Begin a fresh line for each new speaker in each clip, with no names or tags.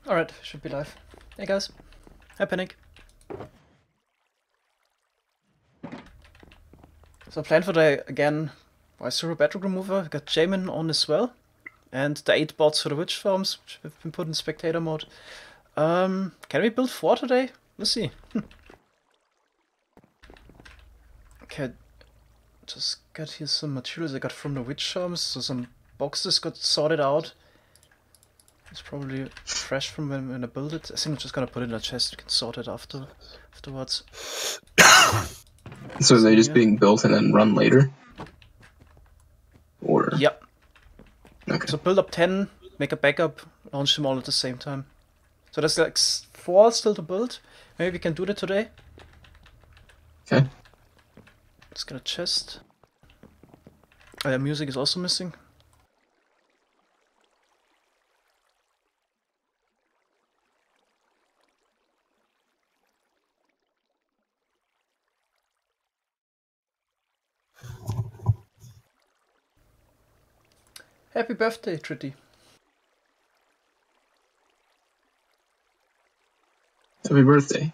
Alright, should be live. Hey guys. Hi Panic. So plan for the, again, Zero Bedrock remover. We got Jamin on as well. And the 8 bots for the witch farms, which have been put in spectator mode. Can we build 4 today? Let's see. Okay, just got here some materials I got from the witch farms. So some boxes got sorted out. It's probably fresh from when I built it. I think I'm just gonna put it in a chest. We can sort it afterwards.
So are they just being built and then run later? Or
yep.
Okay.
So build up 10, make a backup, launch them all at the same time. So there's like 4 still to build. Maybe we can do that today.
Okay.
Let's get a chest. Oh yeah, music is also missing. Happy birthday, Tritty.
Happy birthday.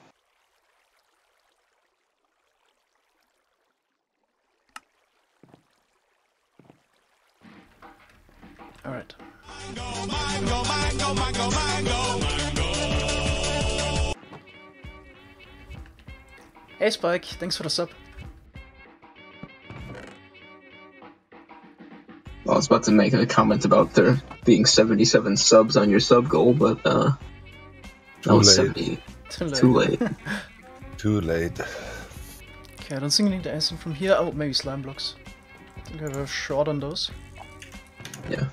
Alright. Hey Spike, thanks for the sub.
Well, I was about to make a comment about there being 77 subs on your sub goal, but that was 70. Too late.
Too late.
Okay, I don't think I need anything from here. Oh, maybe slime blocks. I think I have a short on those.
Yeah.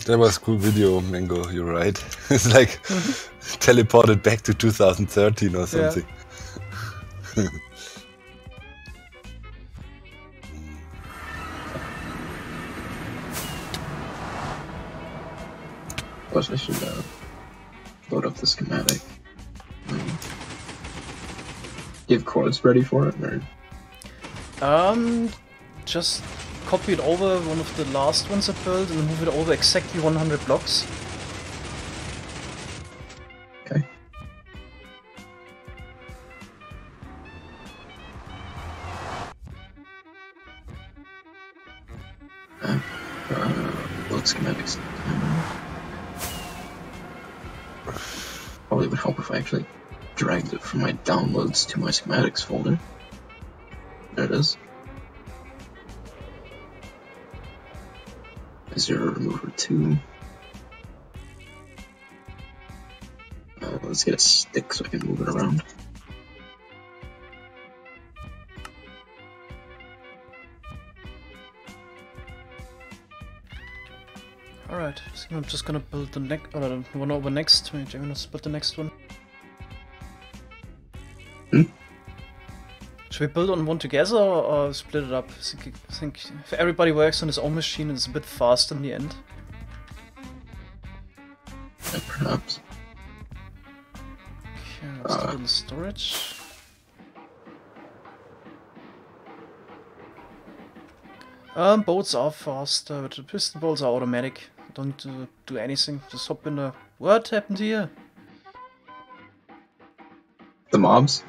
That was a cool video, Mango, you're right. It's like teleported back to 2013 or something. Yeah.
Plus I should load up the schematic. Do you have chords ready for it, or?
Just copy it over one of the last ones I built and move it over exactly 100 blocks.
Okay. Load schematics. Probably would help if I actually dragged it from my downloads to my schematics folder. There it is. Zero remover 2. Let's get a stick so I can move it around.
Alright, so I'm just gonna build the next, or the one over next. Maybe I'm gonna split the next one. Should we build on one together or split it up? I think if everybody works on his own machine, it's a bit faster in the end.
Yeah, perhaps.
Okay, let's do it in storage. Bolts are faster, but the piston bolts are automatic. Don't do anything, just hop in the... What happened here?
The mobs?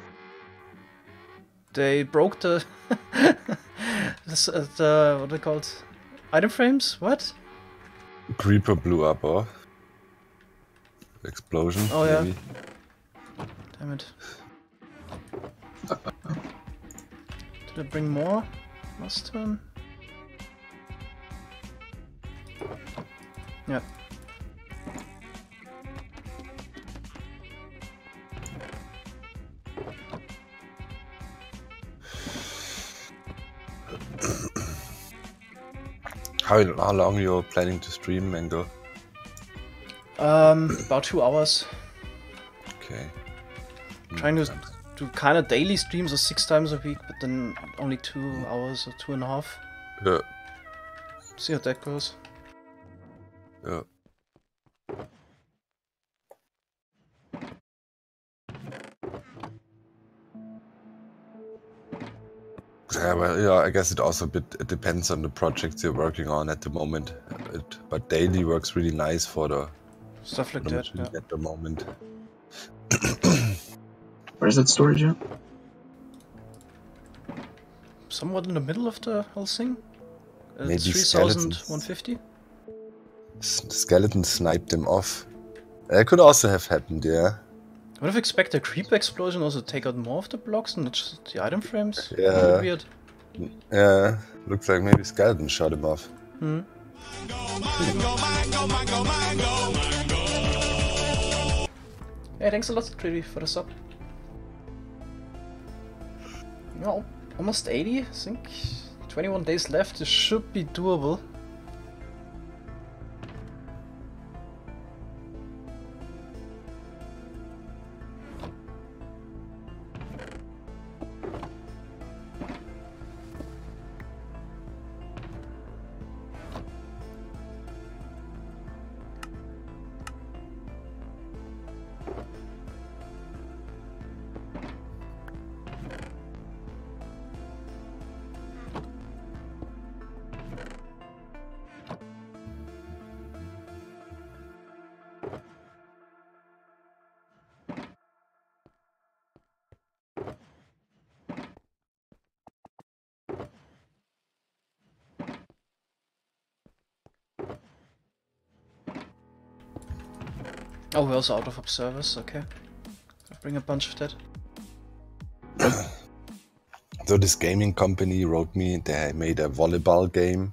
They broke the... the... what are they called? Item frames? What?
Creeper blew up, or? Explosion,
oh,
maybe?
Yeah. Damn it. Did I bring more last turn? Yeah.
How long you're planning to stream, Mango?
About 2 hours.
Okay.
Trying to do kind of daily streams or 6 times a week, but then only 2 hours or 2.5.
Yeah.
See how that goes.
Yeah. Yeah, well, yeah, I guess it also it depends on the projects you're working on at the moment. but daily works really nice for the
stuff like that. Yeah.
At the moment.
Where's that storage at?
Somewhat in the middle of the whole thing.
Maybe
3,150.
Skeletons sniped him off. That could also have happened, yeah.
I would have expected a creeper explosion also take out more of the blocks and not just the item frames.
Yeah.
Weird.
Yeah, looks like maybe Skeleton shot him off.
Hey, thanks a lot, Creedy, for the sub. No, almost 80, I think. 21 days left, this should be doable. Oh, we're also out of observers, okay. I'll bring a bunch of that.
So this gaming company wrote me, they made a volleyball game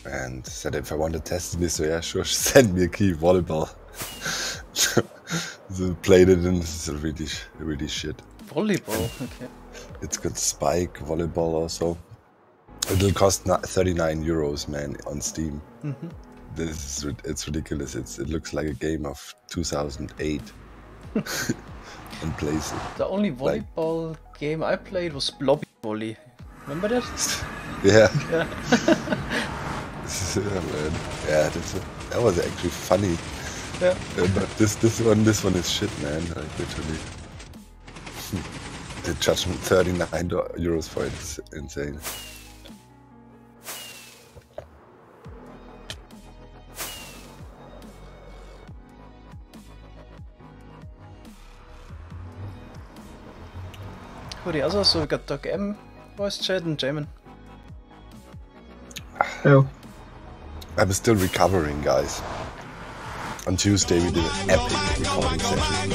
and said if I want to test this, so yeah, sure, send me a key volleyball. So played it and it's really shit.
Volleyball, okay.
It's got Spike, volleyball also. It'll cost 39 euros, man, on Steam. It's ridiculous. It looks like a game of 2008 and plays it.
The only volleyball game I played was Blobby Volley. Remember that?
Yeah.
Yeah.
Yeah, man. Yeah, that was actually funny.
Yeah.
But this one is shit, man. Like literally. They charged me 39 euros for it. It's insane.
Who are the others? So we got Doc M, voice chat, and Jamin.
Oh.
I'm still recovering, guys. On Tuesday we did an epic recording session.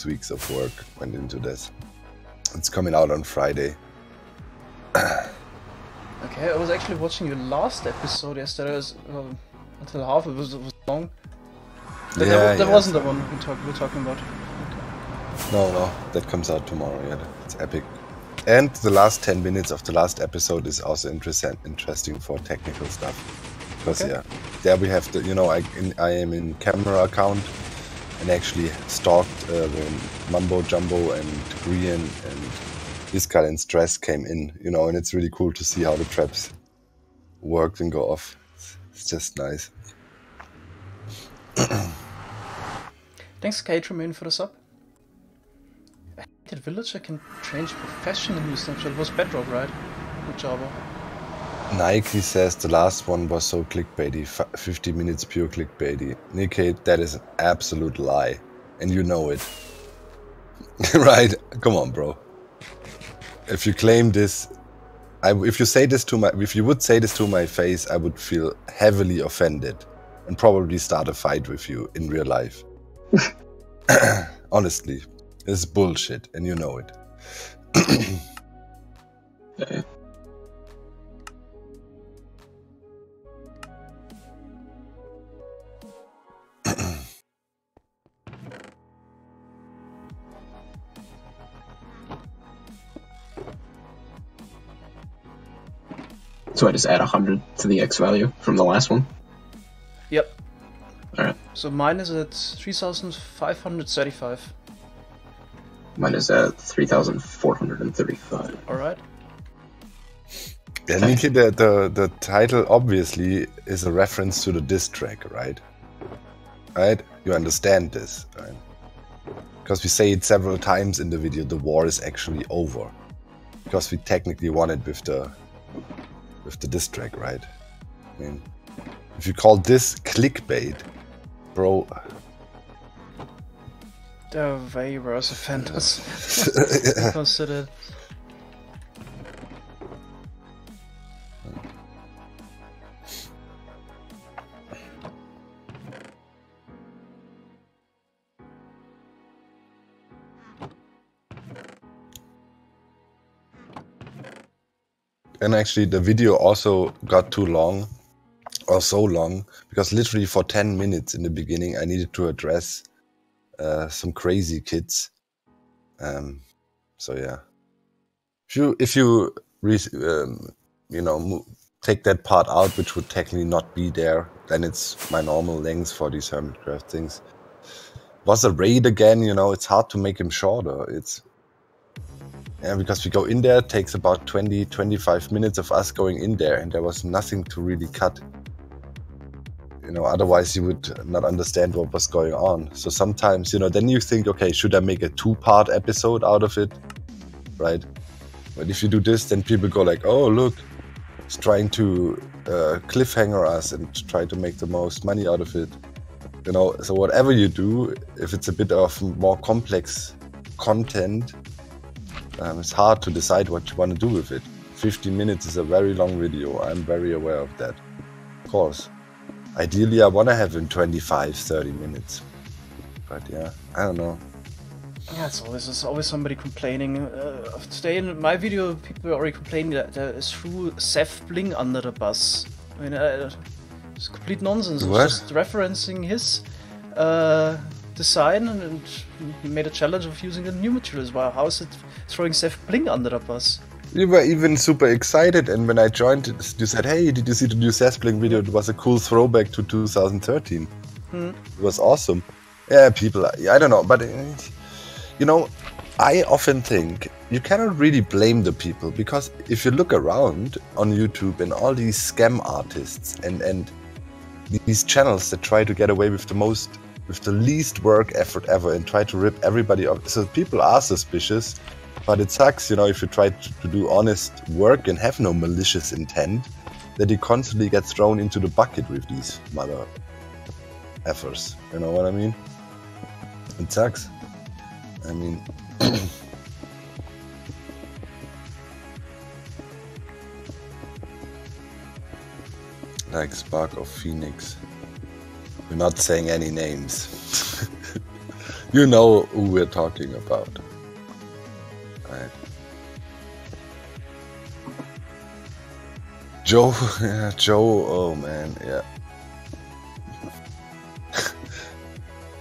Weeks of work went into this. It's coming out on Friday.
Okay, I was actually watching your last episode yesterday. Until half it was long. That wasn't the one we're talking about.
No, that comes out tomorrow. Yeah, it's epic. And the last 10 minutes of the last episode is also interesting for technical stuff. Because yeah, there we have the, I am in camera account and actually stalked when Mumbo Jumbo and Grian and Iskal and Stress came in, and it's really cool to see how the traps work and go off. It's just nice.
Thanks, K-Tremaine, for the sub. That villager can change profession in new snapshot. It was Bedrock, right? Good job.
Nike says the last one was so clickbaity, 50 minutes pure clickbaity. Nikkei, that is an absolute lie. And you know it. Right? Come on, bro. If you claim this, if you would say this to my face, I would feel heavily offended and probably start a fight with you in real life. Honestly, it's bullshit and you know it.
Okay. So I just add 100 to the X value from the last one?
Yep.
Alright.
So mine is at 3,535.
Mine is at 3,435.
Alright.
Yeah, Niki, the title obviously is a reference to the diss track, right? Right? You understand this, right? Because we say it several times in the video, the war is actually over. Because we technically won it with the with the diss track, right? I mean, if you call this clickbait, bro.
There are way worse offenders.
Yeah.
Considered.
And actually the video also got too long, or so long, because literally for 10 minutes in the beginning I needed to address some crazy kids. So yeah, if you take that part out, which would technically not be there, then it's my normal length for these Hermitcraft things. Was a raid again, it's hard to make him shorter. Because we go in there, it takes about 20-25 minutes of us going in there, and there was nothing to really cut. Otherwise you would not understand what was going on. So sometimes, then you think, okay, should I make a 2-part episode out of it? Right? But if you do this, then people go like, oh, look, it's trying to cliffhanger us and try to make the most money out of it. So whatever you do, if it's a bit of more complex content, it's hard to decide what you want to do with it. 15 minutes is a very long video. I'm very aware of that. Of course. Ideally, I want to have in 25-30 minutes. But yeah, I don't know.
Yeah, there's always somebody complaining. Today in my video, people were already complaining that there is threw Seth Bling under the bus. I mean, it's complete nonsense.
What?
It's just referencing his design, and he made a challenge of using the new materials. Wow, how is it throwing Seth Bling under the bus?
You were even super excited, and when I joined, you said, hey, did you see the new Seth Bling video? It was a cool throwback to 2013. It was awesome. Yeah, people, I don't know, but I often think you cannot really blame the people, because if you look around on YouTube and all these scam artists and these channels that try to get away with the least work effort ever and try to rip everybody off, so people are suspicious. But it sucks, if you try to do honest work and have no malicious intent, that you constantly get thrown into the bucket with these mother effers. You know what I mean? It sucks. I mean... like Spark of Phoenix. We're not saying any names. You know who we're talking about. Right. Joe, oh man, yeah.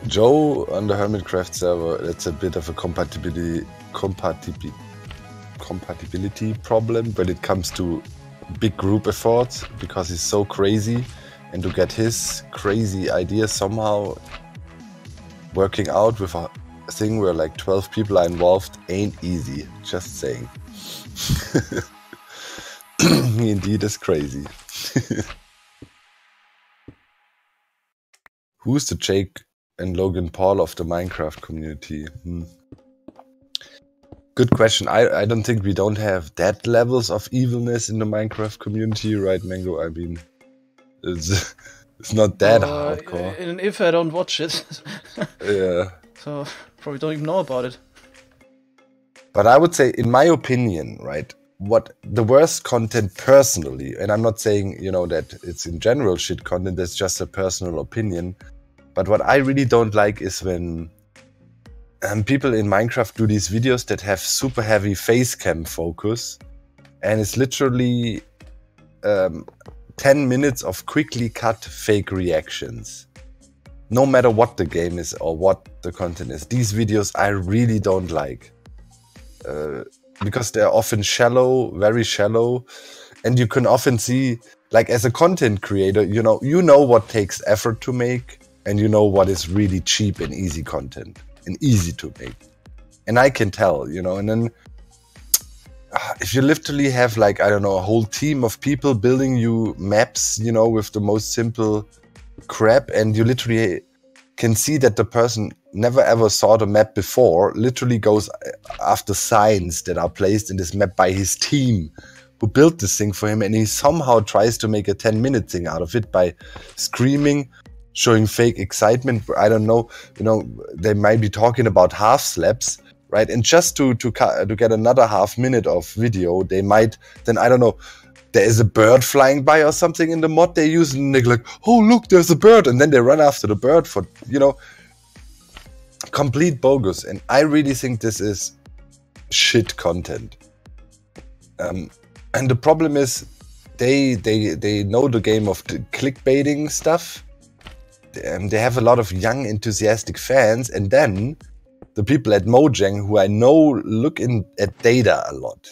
Joe on the Hermitcraft server, that's a bit of a compatibility problem when it comes to big group efforts, because he's so crazy, and to get his crazy ideas somehow working out with a thing where like 12 people are involved ain't easy, just saying. He indeed is crazy. Who's the Jake and Logan Paul of the Minecraft community? Good question. I don't think we don't have that levels of evilness in the Minecraft community, right, Mango? I mean, it's not that hardcore.
And if I don't watch it.
Yeah.
So, probably don't even know about it.
But I would say, in my opinion, right, what the worst content personally, and I'm not saying, that it's in general shit content, that's just a personal opinion. But what I really don't like is when people in Minecraft do these videos that have super heavy face cam focus, and it's literally 10 minutes of quickly cut fake reactions. No matter what the game is or what the content is. These videos I really don't like. Because they're often shallow, very shallow. And you can often see, like as a content creator, you know what takes effort to make, and you know what is really cheap and easy content and easy to make. And I can tell, and then if you literally have like, I don't know, a whole team of people building you maps, with the most simple crap, and you literally can see that the person never ever saw the map before, literally goes after signs that are placed in this map by his team, who built this thing for him, and he somehow tries to make a 10-minute thing out of it by screaming, showing fake excitement. I don't know, they might be talking about half slaps, right? And just to get another half minute of video, they might then, I don't know, there is a bird flying by or something in the mod they use, and they're like, oh look, there's a bird, and then they run after the bird for, complete bogus. And I really think this is shit content. And the problem is they know the game of the clickbaiting stuff. They have a lot of young enthusiastic fans, and then the people at Mojang, who I know look at data a lot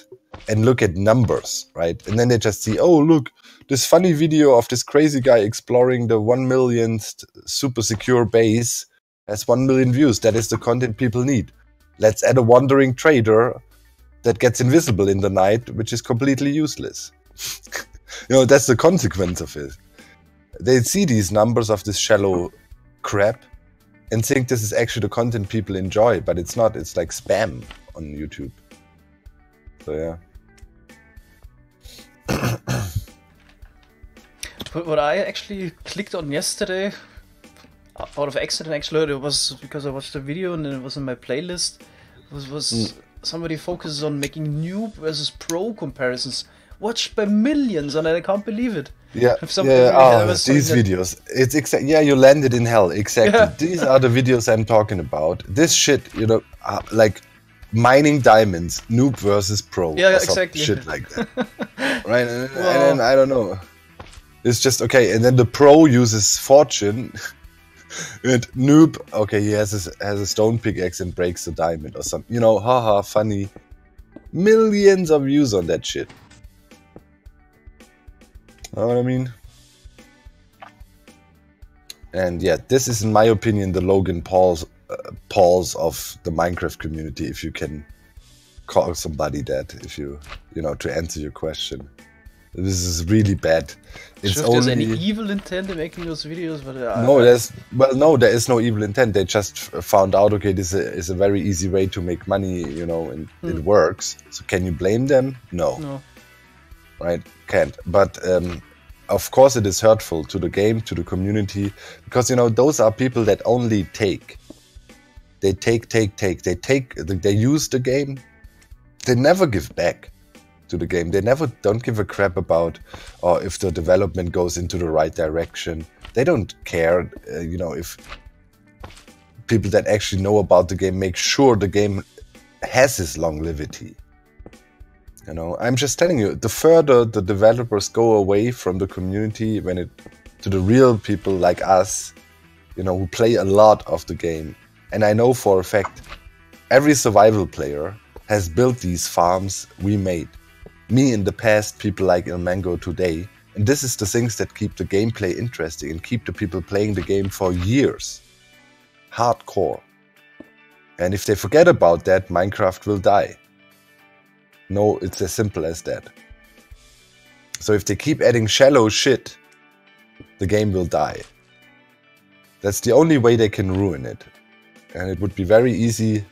and look at numbers, right? And then they just see, oh look, this funny video of this crazy guy exploring the 1 millionth super secure base has 1 million views. That is the content people need. Let's add a wandering trader that gets invisible in the night, which is completely useless. That's the consequence of it. They see these numbers of this shallow crap and think this is actually the content people enjoy, but it's not. It's like spam on YouTube. So yeah.
But what I actually clicked on yesterday, out of accident actually, it was because I watched a video and then it was in my playlist, was somebody focuses on making noob versus pro comparisons, watched by millions, and I can't believe it.
Yeah, these videos. It's you landed in hell, exactly. Yeah. These are the videos I'm talking about. This shit, like mining diamonds, noob versus pro.
Yeah, exactly.
Shit like that, right? And then I don't know. It's just okay, and then the pro uses fortune. And noob, okay, he has a stone pickaxe and breaks the diamond or something. Haha, funny. Millions of views on that shit. Know what I mean? And yeah, this is, in my opinion, the Logan Pauls of the Minecraft community, if you can call somebody that, if you to answer your question. This is really bad.
It's sure if there's any evil intent in making those videos, but
no, there is no evil intent. They just found out, okay, this is a very easy way to make money, and it works. So can you blame them? No. Right? Can't. But of course it is hurtful to the game, to the community, because those are people that only take. They take. They use the game. They never give back to the game. They don't give a crap about if the development goes into the right direction. They don't care, if people that actually know about the game make sure the game has its longevity. I'm just telling you, the further the developers go away from the community to the real people like us, who play a lot of the game. And I know for a fact, every survival player has built these farms we made. Me in the past, people like Ilmango today. And this is the things that keep the gameplay interesting and keep the people playing the game for years. Hardcore. And if they forget about that, Minecraft will die. No, it's as simple as that. So if they keep adding shallow shit, the game will die. That's the only way they can ruin it. And it would be very easy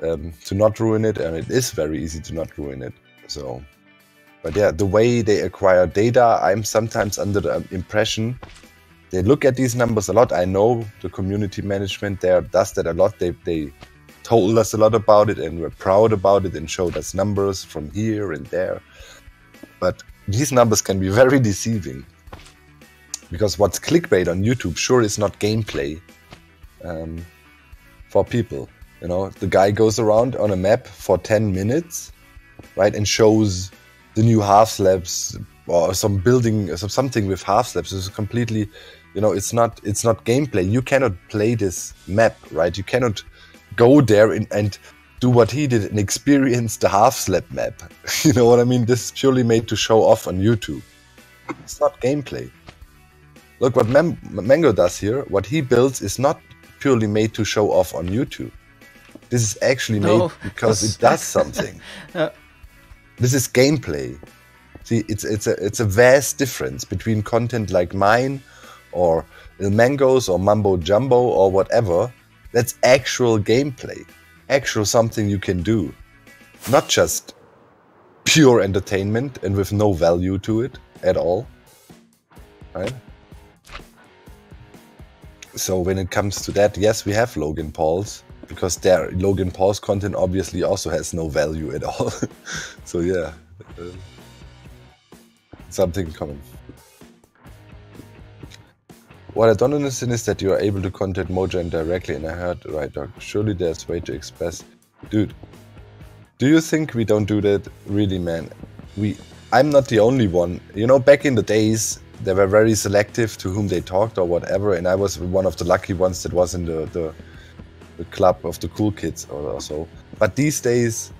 to not ruin it, and it is very easy to not ruin it. So, but yeah, the way they acquire data, I'm sometimes under the impression they look at these numbers a lot. I know the community management there does that a lot. They told us a lot about it, and we're proud about it, and showed us numbers from here and there. But these numbers can be very deceiving, because what's clickbait on YouTube sure is not gameplay for people. The guy goes around on a map for 10 minutes, right, and shows the new half slabs or some building or something with half slabs. It's completely, it's not gameplay. You cannot play this map, right? You cannot go there and do what he did and experience the half slab map. You know what I mean? This is purely made to show off on YouTube. It's not gameplay. Look what Mango does here. What he builds is not purely made to show off on YouTube. This is actually made because it does something. Yeah. This is gameplay. See, it's a vast difference between content like mine, or Ilmango's, or Mumbo Jumbo, or whatever. That's actual gameplay, actual something you can do, not just pure entertainment and with no value to it at all, right? So when it comes to that, yes, we have Logan Paul's, because Logan Paul's content obviously also has no value at all. So yeah, something common. What I don't understand is that you are able to contact Mojang directly, and I heard, right, Doc, surely there's a way to express. Dude, do you think we don't do that? Really, man? I'm not the only one. You know, back in the days, they were very selective to whom they talked or whatever, and I was one of the lucky ones that was in the club of the cool kids or so. But these days,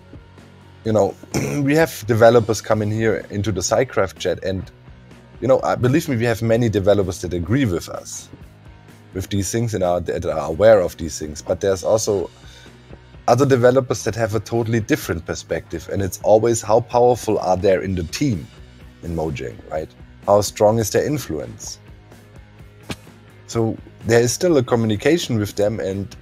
you know, we have developers coming here into the SciCraft chat, and you know, believe me, we have many developers that agree with us with these things and that are aware of these things. But there's also other developers that have a totally different perspective, and it's always how powerful are they in the team in Mojang, right? How strong is their influence? So there is still a communication with them, and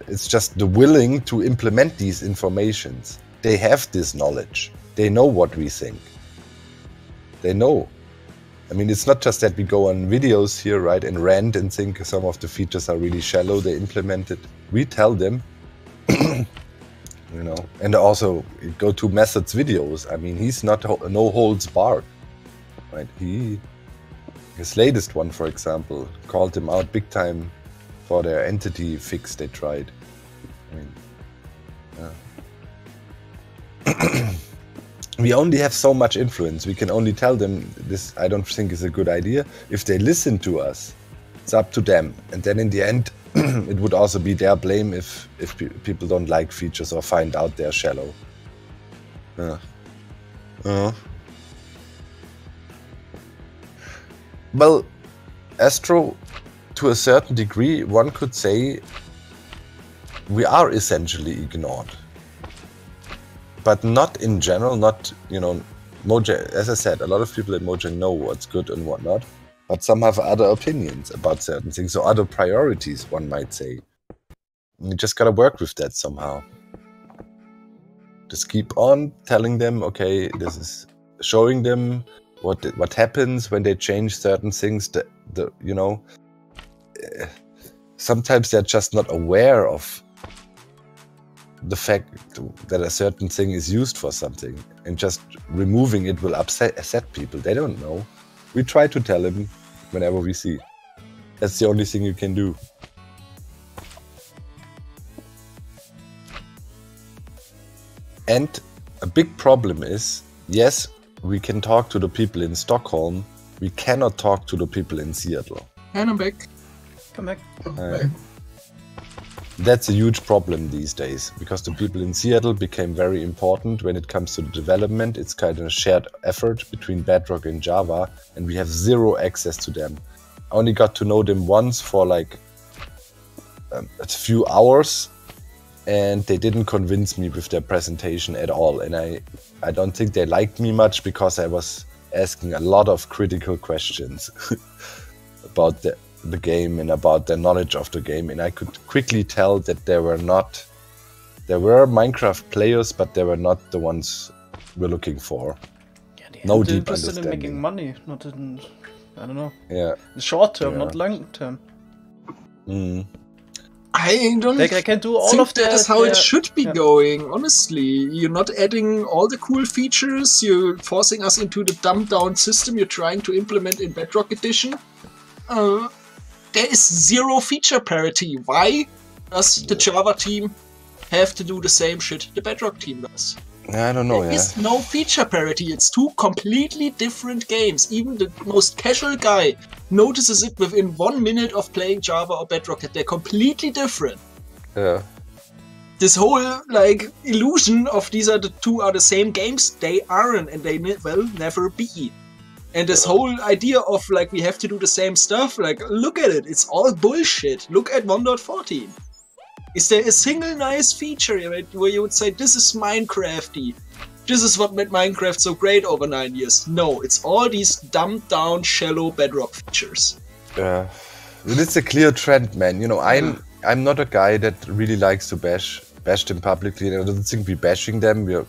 it's just the willing to implement these informations. They have this knowledge. They know what we think. They know. I mean, it's not just that we go on videos here, right, and rant and think some of the features are really shallow, they implement it. We tell them, you know, and also go to Method's videos. I mean, he's not no holds barred, right? His latest one, for example, called him out big time for their entity fix they tried. I mean, yeah. We only have so much influence. We can only tell them this, I don't think, is a good idea. If they listen to us, it's up to them. And then in the end, it would also be their blame if people don't like features or find out they're shallow. Well, Astro, to a certain degree, one could say we are essentially ignored. But not in general, not, you know, Mojang, as I said, a lot of people at Mojang know what's good and what not, but some have other opinions about certain things, or other priorities, one might say. And you just gotta work with that somehow. Just keep on telling them, okay, this is showing them what happens when they change certain things, you know, sometimes they're just not aware of the fact that a certain thing is used for something, and just removing it will upset people. They don't know. We try to tell them whenever we see. That's the only thing you can do. And a big problem is, yes, we can talk to the people in Stockholm. We cannot talk to the people in Seattle.
And I'm back.
Come back.
That's a huge problem these days, because the people in Seattle became very important when it comes to the development. It's kind of a shared effort between Bedrock and Java, and we have zero access to them. I only got to know them once for like a few hours, and they didn't convince me with their presentation at all. And I don't think they liked me much, because I was asking a lot of critical questions about the game and about their knowledge of the game, and I could quickly tell that there were Minecraft players, but they were not the ones we're looking for.
Yeah,
no deep
interested
understanding.
in making money, not in, I don't know.
Yeah.
The short term,
Yeah.
not long term.
I don't
They can do all
think
of
that
that.
is how it should be going, honestly. You're not adding all the cool features, you're forcing us into the dumbed down system you're trying to implement in Bedrock Edition. There is zero feature parity. Why does the Java team have to do the same shit the Bedrock team does?
I don't know,
There is no feature parity. It's two completely different games. Even the most casual guy notices it within 1 minute of playing Java or Bedrock that they're completely different.
Yeah.
This whole like illusion of these are the two are the same games, they aren't, and they will never be. And this whole idea of like we have to do the same stuff, like look at it, it's all bullshit. Look at 1.14. Is there a single nice feature where you would say this is Minecrafty? This is what made Minecraft so great over 9 years. No, it's all these dumbed down, shallow Bedrock features.
Yeah, it's a clear trend, man. You know, I'm not a guy that really likes to bash them publicly. I don't think we're bashing them. We're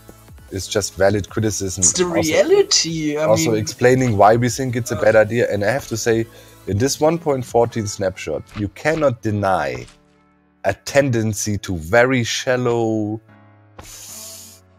is just valid criticism.
It's the reality. I
Also
mean,
explaining why we think it's a bad idea. And I have to say, in this 1.14 snapshot, you cannot deny a tendency to very shallow...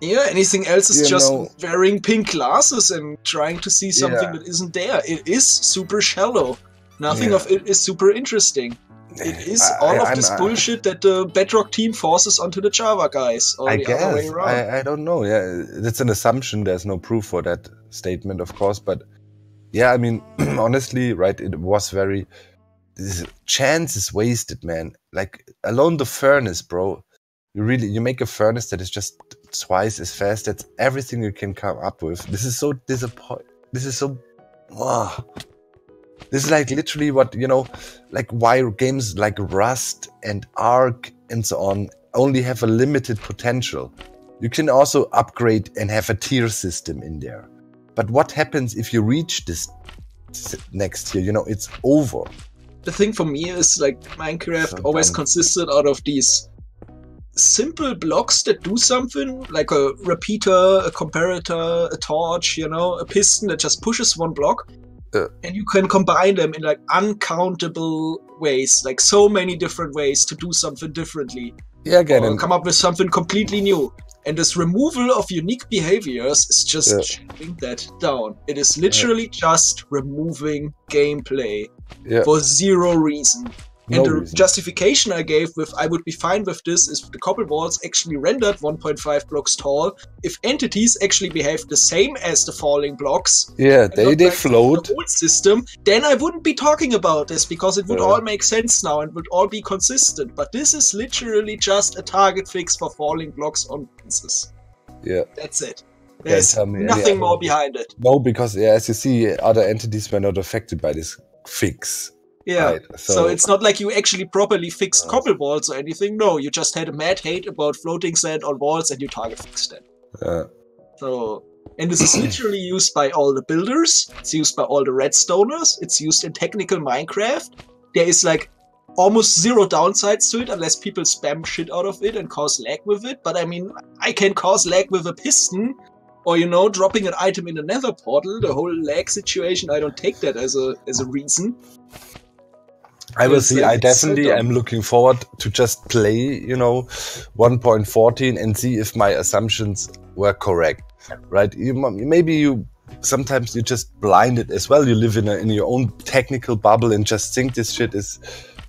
yeah, anything else is
You
just
know-
wearing pink glasses and trying to see something
Yeah.
that isn't there. It is super shallow. Nothing
Yeah.
of it is super interesting. It is all of this bullshit that the Bedrock team forces onto the Java guys, or
I
the other way
guess.
around.
I don't know. Yeah, it's an assumption. There's no proof for that statement, of course. But yeah, I mean, honestly, right, it was very... This chance is wasted, man. Like, alone the furnace, bro. You make a furnace that is just twice as fast. That's everything you can come up with. This is so disappointing. This is so... This is like literally what, like why games like Rust and Ark and so on only have a limited potential. You can also upgrade and have a tier system in there. But what happens if you reach this next tier? It's over.
The thing for me is, like, Minecraft
So
always
dumb.
consisted out of these simple blocks that do something, like a repeater, a comparator, a torch, a piston that just pushes one block. And you can combine them in, like, uncountable ways, like so many different ways to do something differently.
Yeah, again,
Or
and
come up with something completely new. And this removal of unique behaviors is just shutting that down. It is literally just removing gameplay for zero reason. And the
reason.
justification I gave with I would be fine with this is the cobble walls actually rendered 1.5 blocks tall. If entities actually behave the same as the falling blocks,
Yeah,
and
they
not like
float.
the old system, then I wouldn't be talking about this because it would
Yeah.
all make sense now and would all be consistent. But this is literally just a target fix for falling blocks on fences.
Yeah.
That's it. There's
tell me any
nothing
other-
more behind it.
No, because as you see, other entities were not affected by this fix.
Yeah.
Right,
So it's not like you actually properly fixed cobble walls or anything. No, you just had a mad hate about floating sand on walls and you target fixed it. So, and this is literally used by all the builders. It's used by all the redstoners. It's used in technical Minecraft. There is like almost zero downsides to it unless people spam shit out of it and cause lag with it. But I mean, I can cause lag with a piston or, dropping an item in a nether portal. The whole lag situation, I don't take that as a reason.
I will
It's
see.
like
I definitely
so dumb.
am looking forward to just play, 1.14 and see if my assumptions were correct, right? Sometimes you just blinded as well. You live in your own technical bubble and just think this shit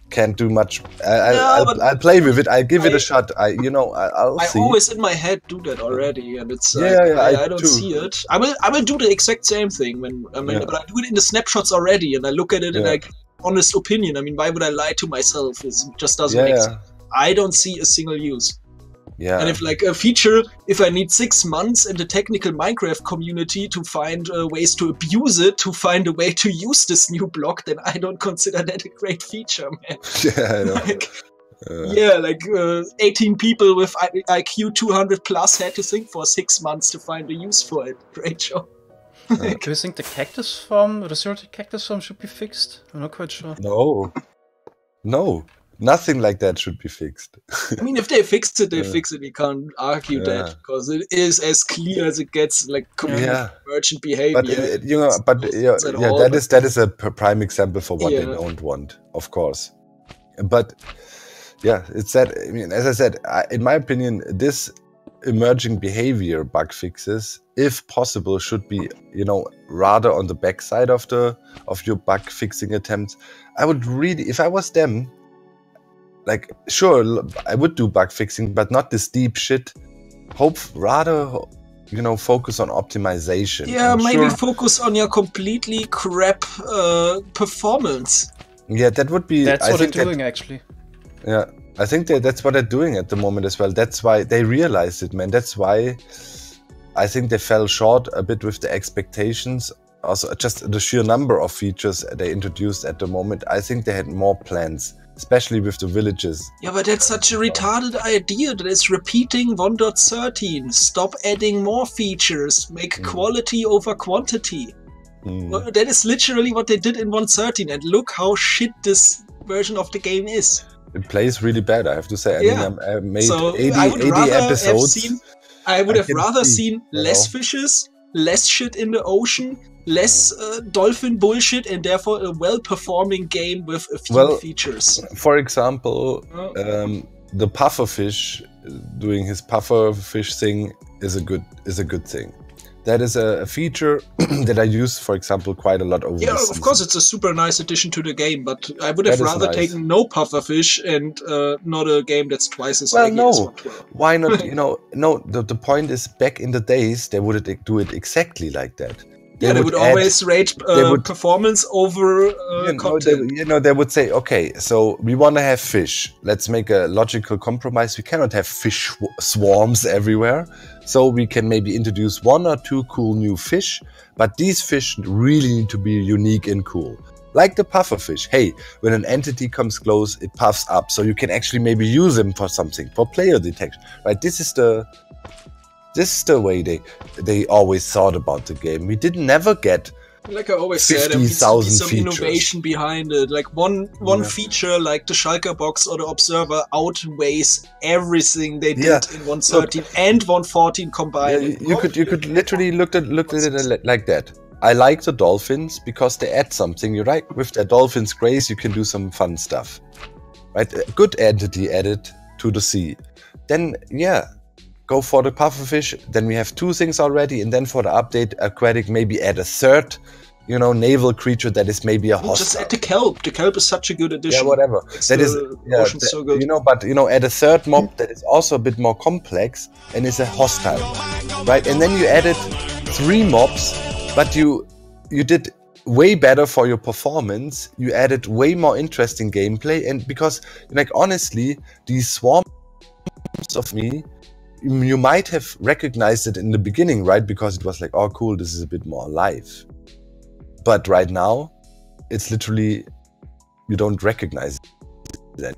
can't do much. I'll play with it. I'll give it a shot. I'll
I
see.
always in my head do that already, and it's
I
I don't
too.
see it. I will do the exact same thing but I do it in the snapshots already, and I look at it in like honest opinion. I mean, why would I lie to myself? It just doesn't make sense. I don't see a single use.
Yeah.
And if like a feature, if I need 6 months in the technical Minecraft community to find ways to abuse it, to find a way to use this new block, then I don't consider that a great feature, man.
Yeah, I know.
18 people with IQ 200 plus had to think for 6 months to find a use for it. Great job.
Do you think the cactus farm, or the zero cactus farm should be fixed? I'm not quite sure.
No, nothing like that should be fixed.
I mean, if they fixed it, they fix it. We can't argue that because it is as clear as it gets, like merchant behavior.
That is a prime example for what they don't want, of course. But yeah, it's that. I mean, as I said, in my opinion, this emerging behavior bug fixes, if possible, should be rather on the backside of your bug fixing attempts. I would really, if I was them, like, sure, I would do bug fixing, but not this deep shit. Rather focus on optimization.
Yeah, maybe focus on your completely crap performance.
Yeah, that would be.
That's what they're doing, actually.
Yeah, I think that's what they're doing at the moment as well. That's why they realized it, man. That's why I think they fell short a bit with the expectations. Also, just the sheer number of features they introduced at the moment. I think they had more plans, especially with the villages.
Yeah, but that's such a retarded idea that is repeating 1.13. Stop adding more features. Make quality over quantity. Well, that is literally what they did in 1.13, and look how shit this version of the game is.
It plays really bad, I have to say. I mean, I made 80 episodes.
I would have
can
rather
see,
seen
you
less
know.
fishes, less shit in the ocean, less dolphin bullshit, and therefore a well-performing game with a few features.
For example,
Oh.
the pufferfish doing his pufferfish thing is a good thing. That is a feature that I use, for example, quite a lot over the
Yeah,
season.
of course, it's a super nice addition to the game, but I would have
That is
rather
nice.
taken no pufferfish and not a game that's twice as
Well,
laggy as
no.
112.
Why not? No. The point is, back in the days, they would do it exactly like that.
They would always rate performance over cocktail.
They would say, okay, so we want to have fish. Let's make a logical compromise. We cannot have fish swarms everywhere. So we can maybe introduce 1 or 2 cool new fish, but these fish really need to be unique and cool. Like the pufferfish. Hey, when an entity comes close, it puffs up. So you can actually maybe use them for something, for player detection. Right? This is the way they always thought about the game. We did never get
like I always said, there needs to be some innovation behind it. Like one feature, like the Schalker box or the Observer, outweighs everything they did in 113 and 114 combined.
You could literally look at it like that. I like the dolphins because they add something. You're right. With their dolphins grace, you can do some fun stuff. Right? A good entity added to the sea. Then go for the pufferfish. Then we have 2 things already, and then for the update, aquatic, maybe add a 3rd, naval creature that is maybe a hostile.
Just add the kelp. The kelp is such a good addition.
Yeah, whatever.
So good.
But add a 3rd mob that is also a bit more complex and is a hostile, right? And then you added 3 mobs, but you did way better for your performance. You added way more interesting gameplay, and because honestly, these swarms of me. You might have recognized it in the beginning, right? Because it was like, oh, cool, this is a bit more alive. But right now, it's literally, you don't recognize it.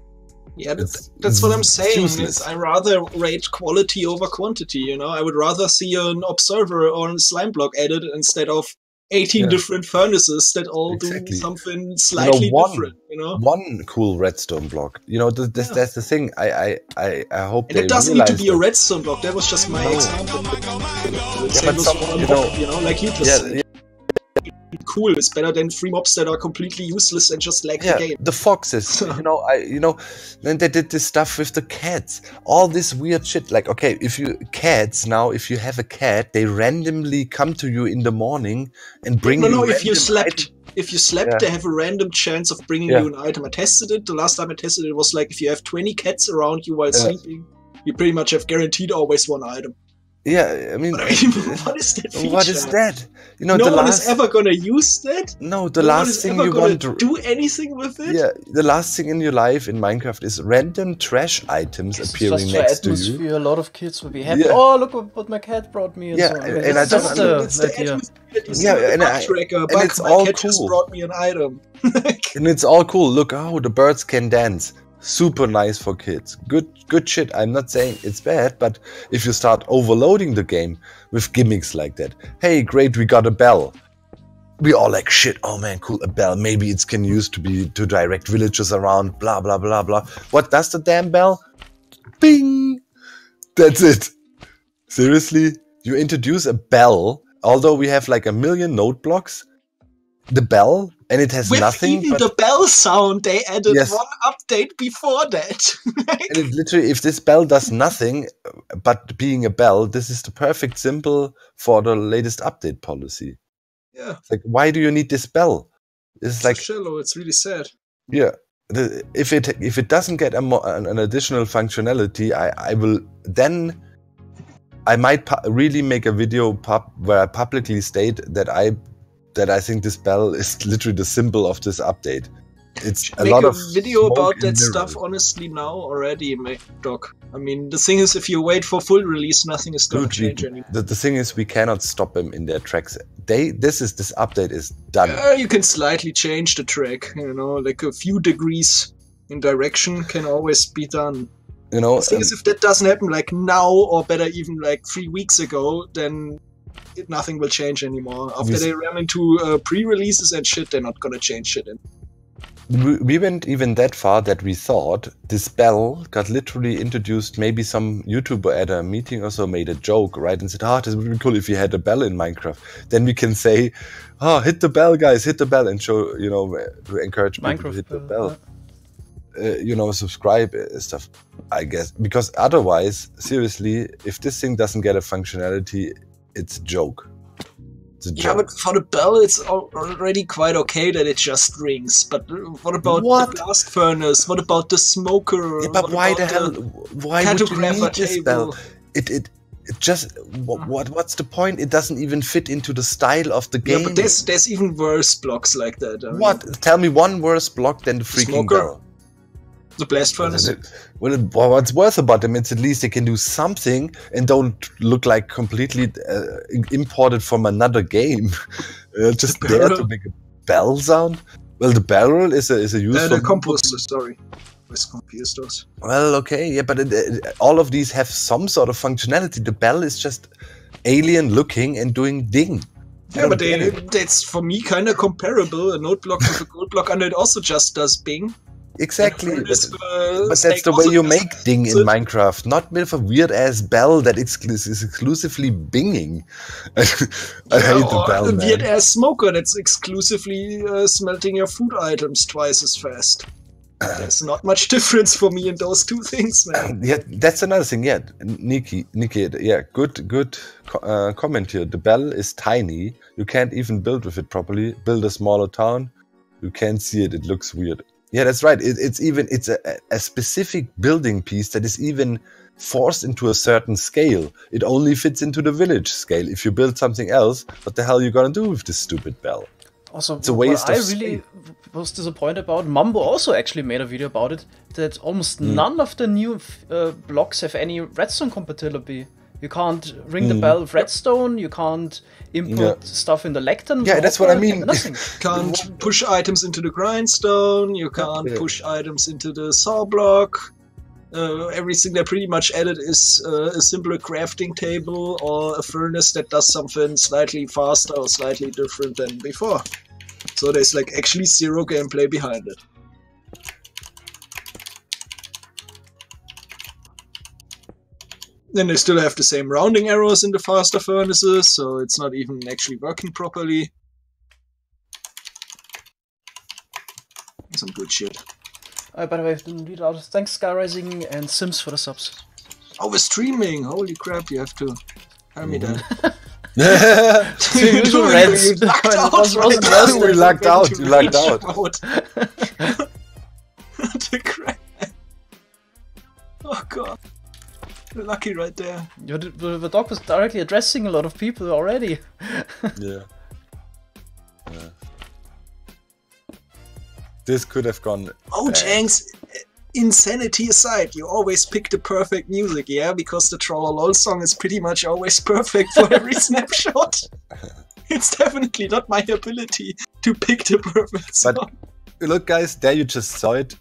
Yeah, that's what I'm saying. I rather rate quality over quantity, I would rather see an Observer or a Slime Block added instead of 18 different furnaces that all do something slightly different,
One cool redstone block. That's the thing. I hope
and it doesn't need to be a redstone block. That was just my example. Like you just said. Cool, it's better than 3 mobs that are completely useless and just lag the game.
The foxes, then they did this stuff with the cats, all this weird shit. Like, okay, if you have a cat, they randomly come to you in the morning and bring you.
If you slept, they have a random chance of bringing you an item. I tested it. The last time I tested it was like, if you have 20 cats around you while sleeping, you pretty much have guaranteed always 1 item.
Yeah, I mean,
what is that feature?
What is that?
No one is ever gonna use that.
No, the last thing you want to
do anything with it.
Yeah, the last thing in your life in Minecraft is random trash items appearing next to you.
A lot of kids will be happy. Oh, look what my cat brought me.
And I don't
understand. And it's all cool. Just brought me an item.
And it's all cool. Look, the birds can dance. Super nice for kids. Good shit. I'm not saying it's bad, but if you start overloading the game with gimmicks like that, hey, great, we got a bell. We all like, shit, oh man, cool, a bell. Maybe it can use to direct villagers around, blah, blah, blah, blah. What does the damn bell? Bing! That's it. Seriously? You introduce a bell, although we have like 1 million note blocks, the bell, and it has nothing.
Even the bell sound, they added one update before that.
And it literally, if this bell does nothing, but being a bell, this is the perfect symbol for the latest update policy.
Yeah.
It's like, why do you need this bell? It's like
shallow. It's really sad.
Yeah. If it doesn't get an additional functionality, I might really make a video where I publicly state that I think this bell is literally the symbol of this update. It's a lot of
video about that stuff honestly now already, Doc. I mean, the thing is, if you wait for full release, nothing is going to change anymore.
The thing is, we cannot stop them in their tracks. This update is done.
You can slightly change the track, like a few degrees in direction can always be done. The thing is, if that doesn't happen like now, or better even like 3 weeks ago, then nothing will change anymore. After they run into pre-releases and shit, they're not gonna change shit.
We went even that far that we thought this bell got literally introduced. Maybe some YouTuber at a meeting or so made a joke, right? And said, this would be cool if you had a bell in Minecraft. Then we can say, hit the bell, guys, hit the bell, and show, to encourage people
Minecraft
to hit the bell. Subscribe stuff, I guess. Because otherwise, seriously, if this thing doesn't get a functionality, it's a joke.
Yeah, but for the bell, it's already quite okay that it just rings. But what about the blast furnace? What about the smoker?
Yeah, but why the hell? Why would you need this bell? It just what's the point? It doesn't even fit into the style of the game.
Yeah, but there's even worse blocks like that. I mean,
tell me one worse block than the freaking bell.
The blast furnace.
Well, what's worth about them? It's at least they can do something and don't look like completely imported from another game. Just there to make a bell sound. Well, the barrel is a useful.
The composter. Sorry, was confused those.
Well, okay, yeah, but all of these have some sort of functionality. The bell is just alien looking and doing ding.
Yeah, but that's for me kind of comparable. A note block with a gold block under it also just does bing.
Exactly, but that's the way you make ding in Minecraft, not with a weird-ass bell that is exclusively binging. I hate the bell,
a weird-ass smoker that's exclusively smelting your food items twice as fast. There's not much difference for me in those two things, man.
Yeah, that's another thing, yeah. Nikki, yeah, good comment here. The bell is tiny. You can't even build with it properly. Build a smaller town. You can't see it. It looks weird. Yeah, that's right. It's a specific building piece that is even forced into a certain scale. It only fits into the village scale. If you build something else, what the hell are you gonna do with this stupid bell?
Also, what I really was disappointed about, Mambo also actually made a video about it, that almost none of the new blocks have any redstone compatibility. You can't ring the bell with redstone, you can't input stuff in the lectern.
Yeah, that's what I mean.
Nothing. Can't push items into the grindstone, you can't push items into the saw block. Everything they pretty much added is a simpler crafting table or a furnace that does something slightly faster or slightly different than before. So there's like actually zero gameplay behind it. Then they still have the same rounding arrows in the faster furnaces, so it's not even actually working properly. Some good shit.
By the way, I didn't read out. Thanks, Skyrising and Sims for the subs.
Oh, we're streaming! Holy crap, you have to tell me that.
You lagged out. You lagged out.
The crap. Oh god. You're lucky right there.
The dog was directly addressing a lot of people already.
Yeah. This could have gone.
Oh, Janks, insanity aside, you always pick the perfect music, yeah? Because the Trollolol song is pretty much always perfect for every snapshot. It's definitely not my ability to pick the perfect song.
But look, guys, there you just saw it.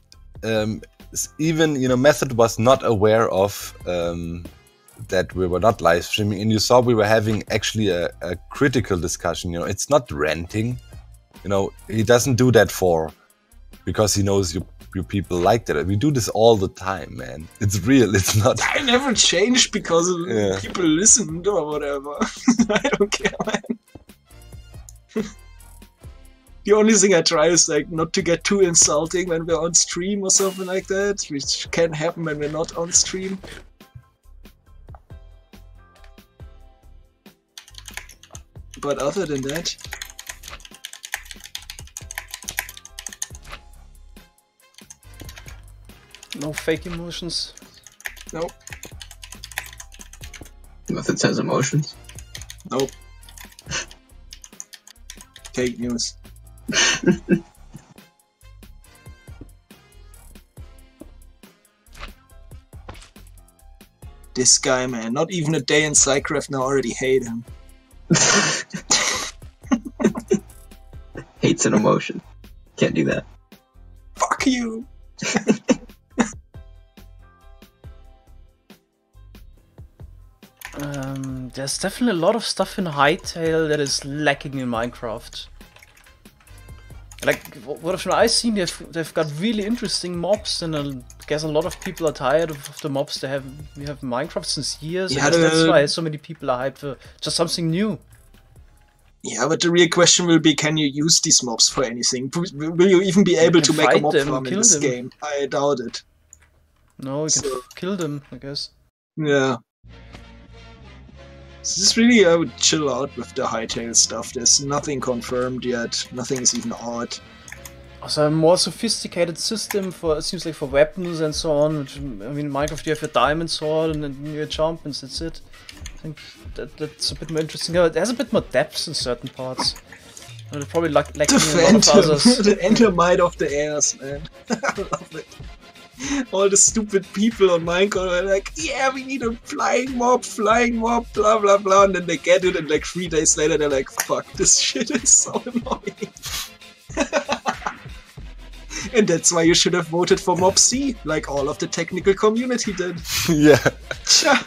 Even Method was not aware of that we were not live streaming, and you saw we were having actually a critical discussion. It's not ranting. He doesn't do that because he knows you people like that. We do this all the time, man. It's real. It's not.
I never changed because people listened or whatever. I don't care, man. The only thing I try is like not to get too insulting when we're on stream or something like that, which can happen when we're not on stream. But other than that...
No fake emotions.
Nope.
Method says emotions.
Nope. Fake news. This guy, man, not even a day in SciCraft and I already hate him.
Hate's an emotion. Can't do that.
Fuck you!
There's definitely a lot of stuff in Hytale that is lacking in Minecraft. Like, what I've seen, they've got really interesting mobs, and I guess a lot of people are tired of the mobs we have in Minecraft since years.
Yeah,
I guess that's why so many people are hyped for just something new.
Yeah, but the real question will be, can you use these mobs for anything? Will you even be able to make a
fight
mob
them,
farm in
kill
this
them.
game? I doubt it.
No, you can
So-
kill them, I guess.
Yeah. So this really, I would chill out with the Hightail stuff. There's nothing confirmed yet. Nothing is even out.
Also, a more sophisticated system for, it seems like, for weapons and so on. Which, I mean, in Minecraft you have your diamond sword and then your enchantments, that's it. I think that's a bit more interesting. It has a bit more depth in certain parts. And probably lacking
The
in a lot of
Phantom,
others.
the Endermite of the airs, man. I love it. All the stupid people on Minecraft are like, yeah, we need a flying mob, blah blah blah, and then they get it, and like 3 days later they're like, fuck, this shit is so annoying. And that's why you should have voted for Mob C, like all of the technical community did.
Yeah.
Tja.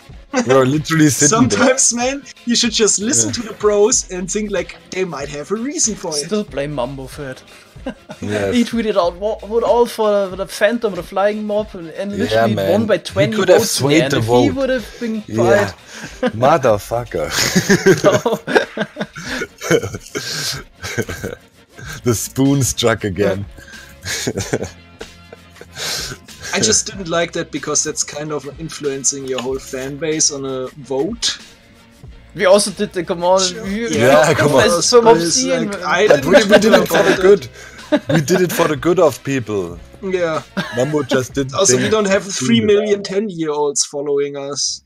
We're literally sitting there.
Sometimes, man, you should just listen to the pros and think like they might have a reason for it.
Still blame Mambo for it.
Yes.
He tweeted out, vote all for the Phantom, the flying mob, and literally
man.
won by
He
20
could have
votes in the
swayed
end.
the
If he
vote.
would have been
Yeah.
quiet.
Motherfucker. The spoon struck again.
I just didn't like that because that's kind of influencing your whole fan base on a vote.
We also did the command.
Yeah, come on.
It's so
But
Mob
it's
C and
like, I
But we did it for the
about
good. We did it for the good of people.
Yeah.
Mambo just did.
Also, we
thing.
don't have 3 million 10-year-olds following us.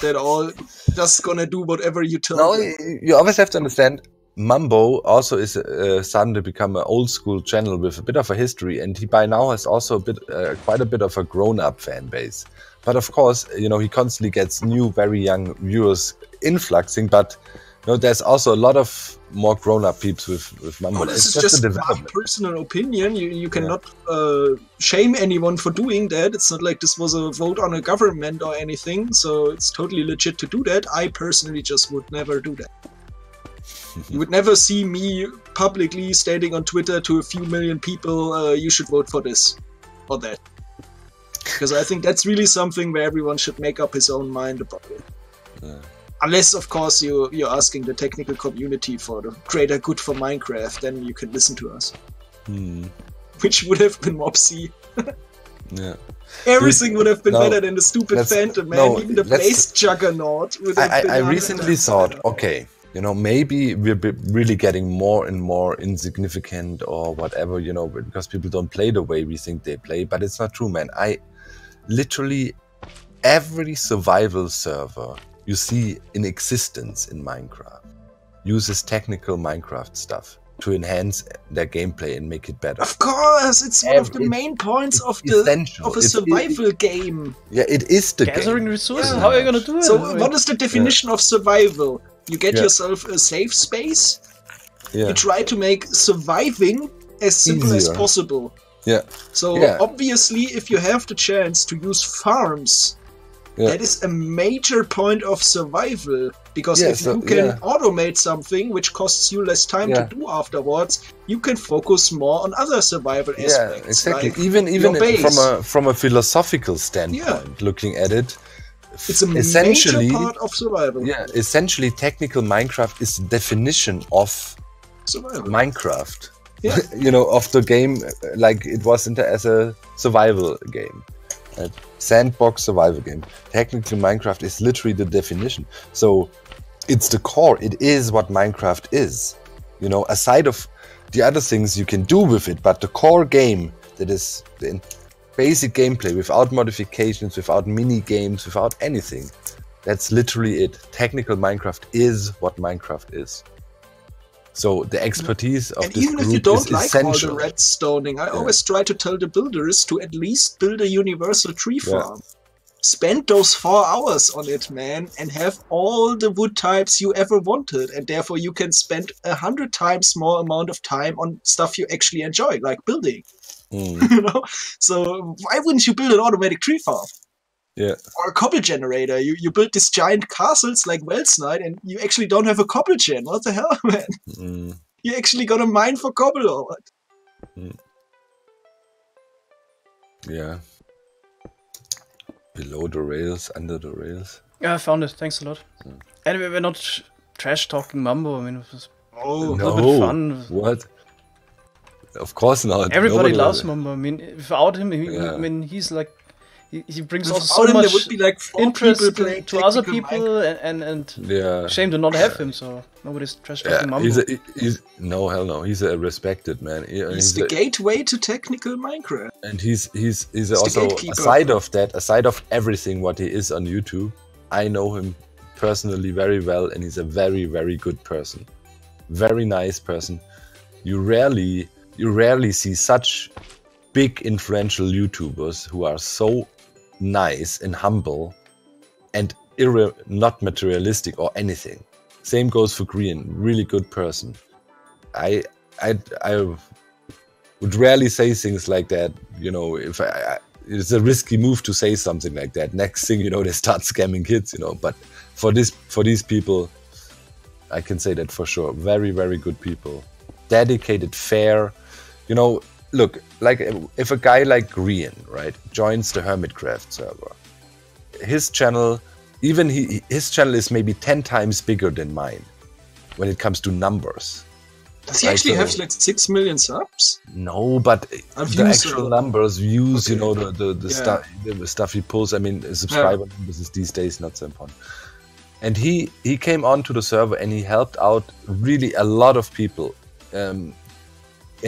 That all just gonna do whatever you tell
No,
them.
you always have to understand. Mambo also is starting to become an old school channel with a bit of a history, and he by now has also a bit, quite a bit of a grown-up fan base. But of course, you know, he constantly gets new, very young viewers influxing. But you know, there's also a lot of more grown-up peeps with Mambo.
Oh, this
It's
is just
a
my
development.
personal opinion. You cannot shame anyone for doing that. It's not like this was a vote on a government or anything, so it's totally legit to do that. I personally just would never do that. You would never see me publicly stating on Twitter to a few million people, you should vote for this or that. Because I think that's really something where everyone should make up his own mind about it.
Yeah.
Unless, of course, you're asking the technical community for the greater good for Minecraft, then you can listen to us. Which would have been Mob C.
Yeah.
Everything would have been
No,
better than the stupid
let's-
Phantom, man.
no,
Even the
let's-
Blaze Juggernaut would have been
I
100
recently
times
thought,
better.
okay, you know, maybe we're really getting more and more insignificant or whatever, you know, because people don't play the way we think they play. But it's not true, man. Literally every survival server you see in existence in Minecraft uses technical Minecraft stuff to enhance their gameplay and make it better.
Of course, it's one of the
It's-
main points of
essential.
a survival game.
Yeah, it is the
gathering
game.
resources.
Yeah.
How are you gonna do it?
So, what is the definition of survival? You get
Yeah.
yourself a safe space.
Yeah,
You try to make surviving as simple as
Easier.
possible.
yeah,
So
Yeah.
obviously, if you have the chance to use farms,
Yeah.
that is a major point of survival. Because
Yeah,
if
so-
you can
yeah.
automate something which costs you less time
Yeah.
to do afterwards, you can focus more on other survival
yeah,
aspects.
exactly.
like
Even
your base.
from a philosophical standpoint, looking at it,
It's a major
essentially,
part of survival.
yeah, essentially, technical Minecraft is the definition of
Survival.
Minecraft.
Yeah.
You know, of the game, like it was as a survival game, a sandbox survival game. Technically, Minecraft is literally the definition. So it's the core. It is what Minecraft is. You know, aside of the other things you can do with it, but the core game, that is the basic gameplay without modifications, without mini games, without anything. That's literally it. Technical Minecraft is what Minecraft is. So the expertise of
And
this
even if you
group
don't
is
like
essential.
all the redstoning, I always try to tell the builders to at least build a universal tree
Yeah.
farm. Spend those 4 hours on it, man, and have all the wood types you ever wanted, and therefore you can spend 100 times more amount of time on stuff you actually enjoy, like building. You know? So why wouldn't you build an automatic tree farm?
Yeah.
Or a cobble generator. You build these giant castles like Wells Knight, and you actually don't have a cobble gen. What the hell, man? You actually got a mine for cobble or what?
Yeah. Below the rails, under the rails.
Yeah, I found it. Thanks a lot. Anyway, we're not trash talking Mambo. I mean, it was
Oh,
a little bit fun.
What? Of course not.
Everybody
Nobody
loves
will-
Mambo. I mean, without him,
Yeah.
I mean, he's like, he brings
without
also so
him,
much
there would be like 4
interest
people playing
to other
technical
people, and
Yeah.
shame to not have him. So nobody's trash
Yeah,
talking Mambo.
he's no, hell no. He's a respected man.
He's the gateway to technical Minecraft.
And he's
the
also
gatekeeper.
aside of everything what he is on YouTube, I know him personally very well, and he's a very, very good person, very nice person. You rarely see such big influential YouTubers who are so nice and humble and not materialistic or anything. Same goes for Green, really good person. I would rarely say things like that, you know. If it's a risky move to say something like that. Next thing you know, they start scamming kids, you know. But for these people, I can say that for sure. Very, very good people, dedicated, fair. You know, look, like if a guy like Green, right, joins the Hermitcraft server, his channel, his channel is maybe 10 times bigger than mine when it comes to numbers.
Does he actually have like 6 million subs?
No, but
I've
the
used
actual numbers, views,
Okay.
you know, the stuff he posts. I mean, subscriber numbers is these days not so important. And he came onto the server and he helped out really a lot of people. And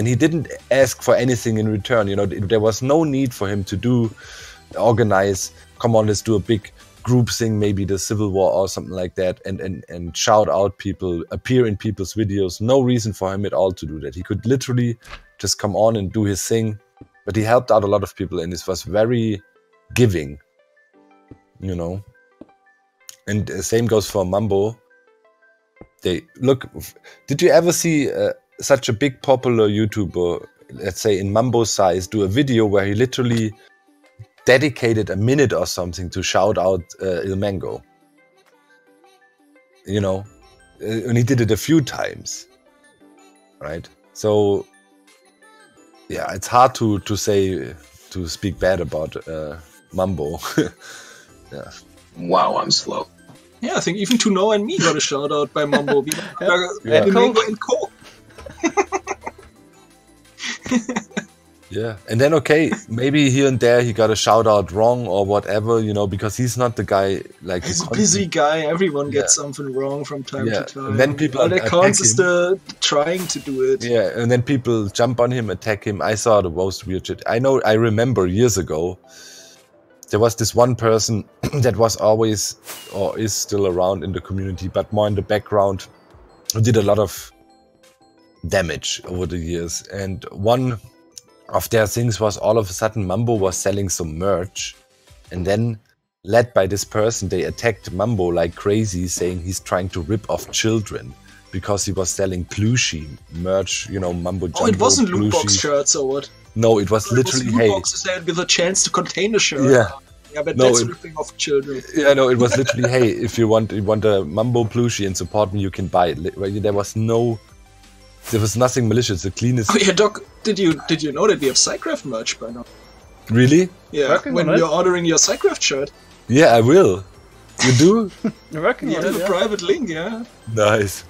he didn't ask for anything in return. You know, there was no need for him to organize. Come on, let's do a big group thing, maybe the Civil War or something like that, and shout out people, appear in people's videos. No reason for him at all to do that. He could literally just come on and do his thing. But he helped out a lot of people, and this was very giving, you know. And the same goes for Mambo. Did you ever see such a big popular YouTuber, let's say in Mambo's size, do a video where he literally dedicated a minute or something to shout out Il Mango? You know, and he did it a few times, right? So yeah, it's hard to speak bad about Mambo. Yeah.
Wow, I'm slow.
Yeah, I think even Tuno and me got a shout out by Mambo.
Yeah.
And Co.
Yeah, and then okay, maybe here and there he got a shout out wrong or whatever, you know, because he's not the guy like
He's a busy guy. Everyone gets something wrong from time to time.
And then people
all that
attack
counts is
him.
the trying to do it.
Yeah, and then people jump on him, attack him. I saw the most weird shit. I remember years ago, there was this one person that was always, or is still around in the community, but more in the background, who did a lot of damage over the years. And one of their things was all of a sudden Mambo was selling some merch, and then led by this person, they attacked Mambo like crazy, saying he's trying to rip off children because he was selling plushie merch, you know, Mambo Jumbo.
Oh, it wasn't loot box
plushie.
shirts or what?
No, it was literally,
loot
hey,
boxes that with a chance to contain the shirt.
yeah,
Yeah, but
No,
that's
it-
ripping off children.
yeah, no, it was literally, hey, if you want a Mambo plushie and support me, you can buy it. There was nothing malicious. The cleanest.
Oh yeah, Doc, did you know that we have SciCraft merch by now?
Really?
Yeah,
Working
when
on it.
you're ordering your SciCraft shirt,
Yeah, I will. You do?
You're working
you
on
have
it,
a
yeah.
private link, yeah.
Nice.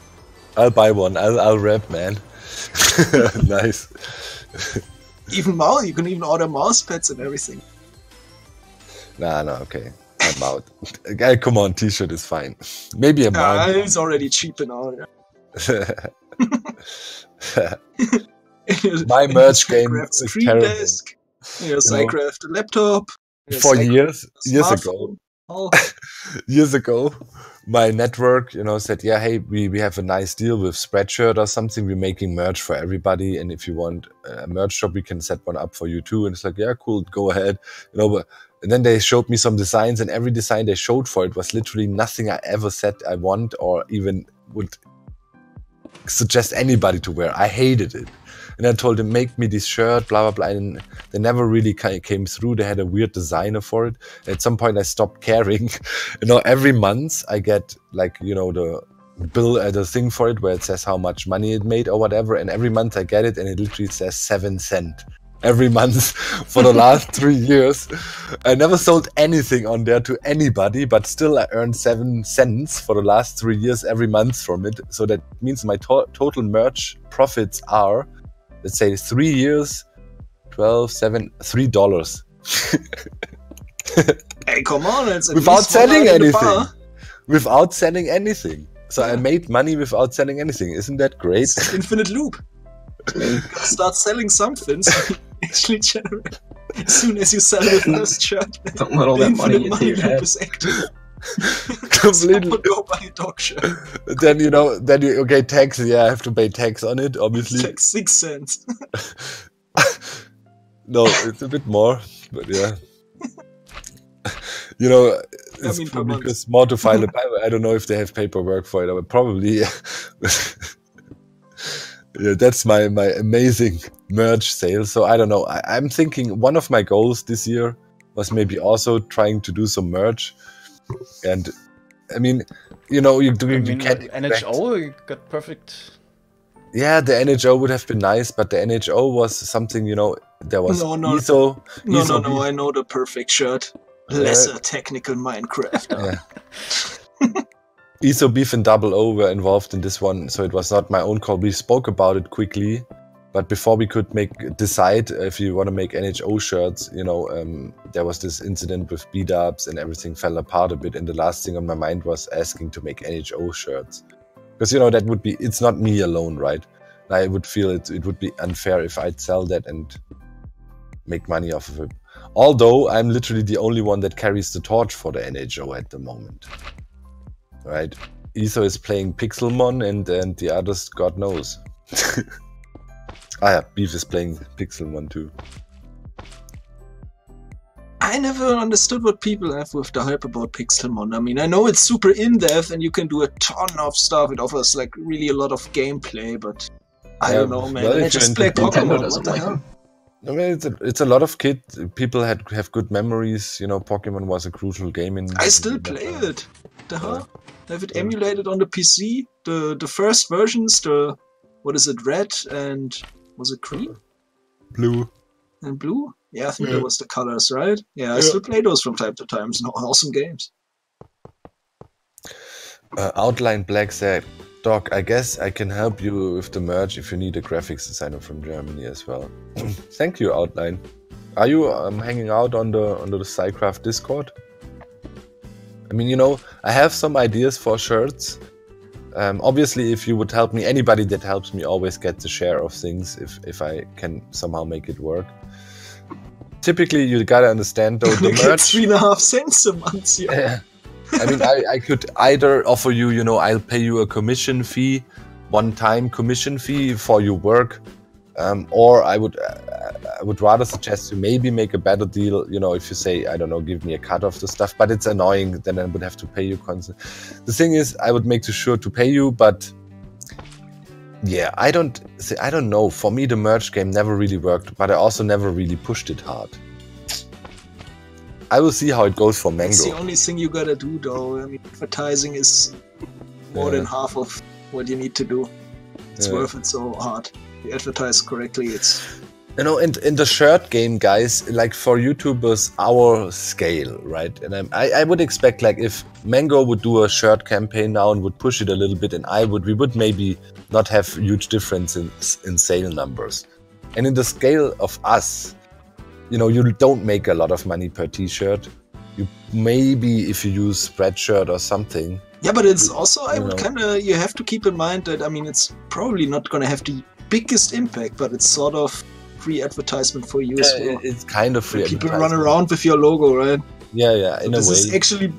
I'll buy one. I'll rap, man. Nice.
Even mouse, you can even order mouse pads and everything.
Nah, no, okay. I'm out. Guy, come on, t-shirt is fine. Maybe a
Ah,
mount.
it's already cheap and all. Yeah.
My merch game
SciCraft
is
Stream
terrible.
Desk, yeah, SciCraft laptop. Yeah,
For
SciCraft
years ago,
smartphone. Oh,
years ago, my network, you know, said, yeah, hey, we have a nice deal with Spreadshirt or something. We're making merch for everybody. And if you want a merch shop, we can set one up for you too. And it's like, yeah, cool, go ahead. You know, and then they showed me some designs, and every design they showed for it was literally nothing I ever said I want or even would suggest anybody to wear. I hated it. And I told them, make me this shirt, blah, blah, blah. And they never really came through. They had a weird designer for it. At some point, I stopped caring. You know, every month I get like, you know, the bill at a thing for it where it says how much money it made or whatever, and every month I get it and it literally says 7 cents every month for the last 3 years. I never sold anything on there to anybody, but still I earned 7 cents for the last 3 years every month from it. So that means my total merch profits are, let's say 3 years, 12, 7, $3.
Hey, come on, it's
without selling anything. Without selling anything. So I made money without selling anything. Isn't that great?
It's infinite loop. You gotta start selling something so you actually generate. As soon as you sell the first shirt,
Don't let all that money into your
loop
head.
is active.
Completely.
Someone go buy a dog shirt.
Then you okay, tax. Yeah, I have to pay tax on it, obviously.
It's like 6 cents.
No, it's a bit more, but yeah. It's
per
probably
month.
just more to file a I don't know if they have paperwork for it, but probably. Yeah. Yeah, that's my amazing merch sale. So I don't know. I'm thinking one of my goals this year was maybe also trying to do some merch. And I mean, you can't
NHO, you got perfect.
Yeah, the NHO would have been nice, but the NHO was something, there was ISO.
No, I know the perfect shirt. Lesser technical Minecraft.
Yeah. ISO Beef and Double O were involved in this one, so it was not my own call. We spoke about it quickly, but before we could decide if you want to make NHO shirts, there was this incident with B-dubs and everything fell apart a bit, and the last thing on my mind was asking to make NHO shirts. Because, that would be, it's not me alone, right? I would feel it would be unfair if I'd sell that and make money off of it. Although I'm literally the only one that carries the torch for the NHO at the moment. Right? ISO is playing Pixelmon and the others, God knows. Beef is playing Pixelmon too.
I never understood what people have with the hype about Pixelmon. I mean, I know it's super in-depth and you can do a ton of stuff. It offers like really a lot of gameplay, but I don't know, man.
Well,
I just play Pokemon.
doesn't
What the
like
hell?
I mean, it's a lot of people have good memories. Pokemon was a crucial game in.
I still play it. The hell? I have it emulated on the PC. The first versions, what is it, red and was it green?
Blue.
And blue? Yeah, I think that was the colors, right? Yeah, I still play those from time to time. It's awesome games.
Outline Black said, Doc, I guess I can help you with the merch if you need a graphics designer from Germany as well. Thank you, Outline. Are you hanging out on the SciCraft Discord? I mean, I have some ideas for shirts. Obviously, if you would help me, anybody that helps me always gets a share of things if I can somehow make it work. Typically, you gotta understand though the merch.
3.5 cents a month. Yeah.
I mean, I could either offer you, I'll pay you a commission fee, one-time commission fee for your work, or I would rather suggest you maybe make a better deal, if you say, I don't know, give me a cut of the stuff, but it's annoying, then I would have to pay you constantly. The thing is, I would make sure to pay you, but yeah, I don't know. For me, the merch game never really worked, but I also never really pushed it hard. I will see how it goes for Mango.
It's the only thing you gotta do, though. I mean, advertising is more than half of what you need to do. It's worth it so hard. If you advertise correctly, it's...
in the shirt game, guys, like for YouTubers, our scale, right? And I would expect, like, if Mango would do a shirt campaign now and would push it a little bit, and we would maybe not have huge difference in sale numbers. And in the scale of us, you don't make a lot of money per t-shirt. You maybe if you use Spreadshirt or something.
Yeah, but it's also, you have to keep in mind that, I mean, it's probably not going to have the biggest impact, but it's sort of free advertisement for you as well.
It's kind of free
people run around with your logo, right?
Yeah, in a way.
This is actually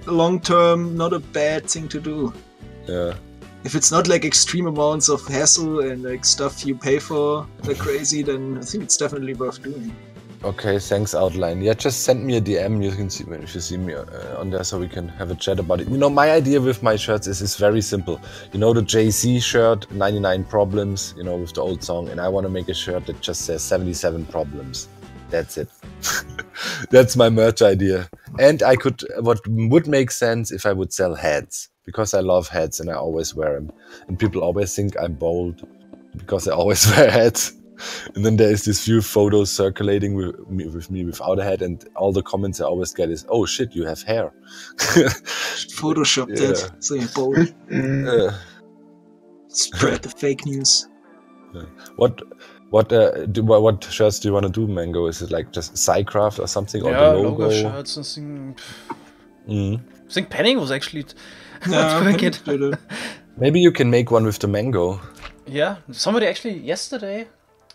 long-term not a bad thing to do.
Yeah.
If it's not like extreme amounts of hassle and like stuff you pay for like crazy, then I think it's definitely worth doing.
Okay, thanks, Outline. Yeah, just send me a DM. You can see if you see me on there, so we can have a chat about it. My idea with my shirts is very simple. The Jay-Z shirt, 99 Problems, with the old song, and I want to make a shirt that just says 77 Problems. That's it. That's my merch idea. And what would make sense if I would sell hats, because I love hats and I always wear them. And people always think I'm bald because I always wear hats. And then there's these few photos circulating with me without a hat, and all the comments I always get is, "Oh shit, you have hair."
Photoshop that so you're bald. Spread the fake news.
What shirts do you want to do, Mango? Is it like just SciCraft or something, or
Yeah,
the logo?
shirts and thing. I think Penning was actually doing it.
Maybe you can make one with the mango.
Yeah, somebody actually yesterday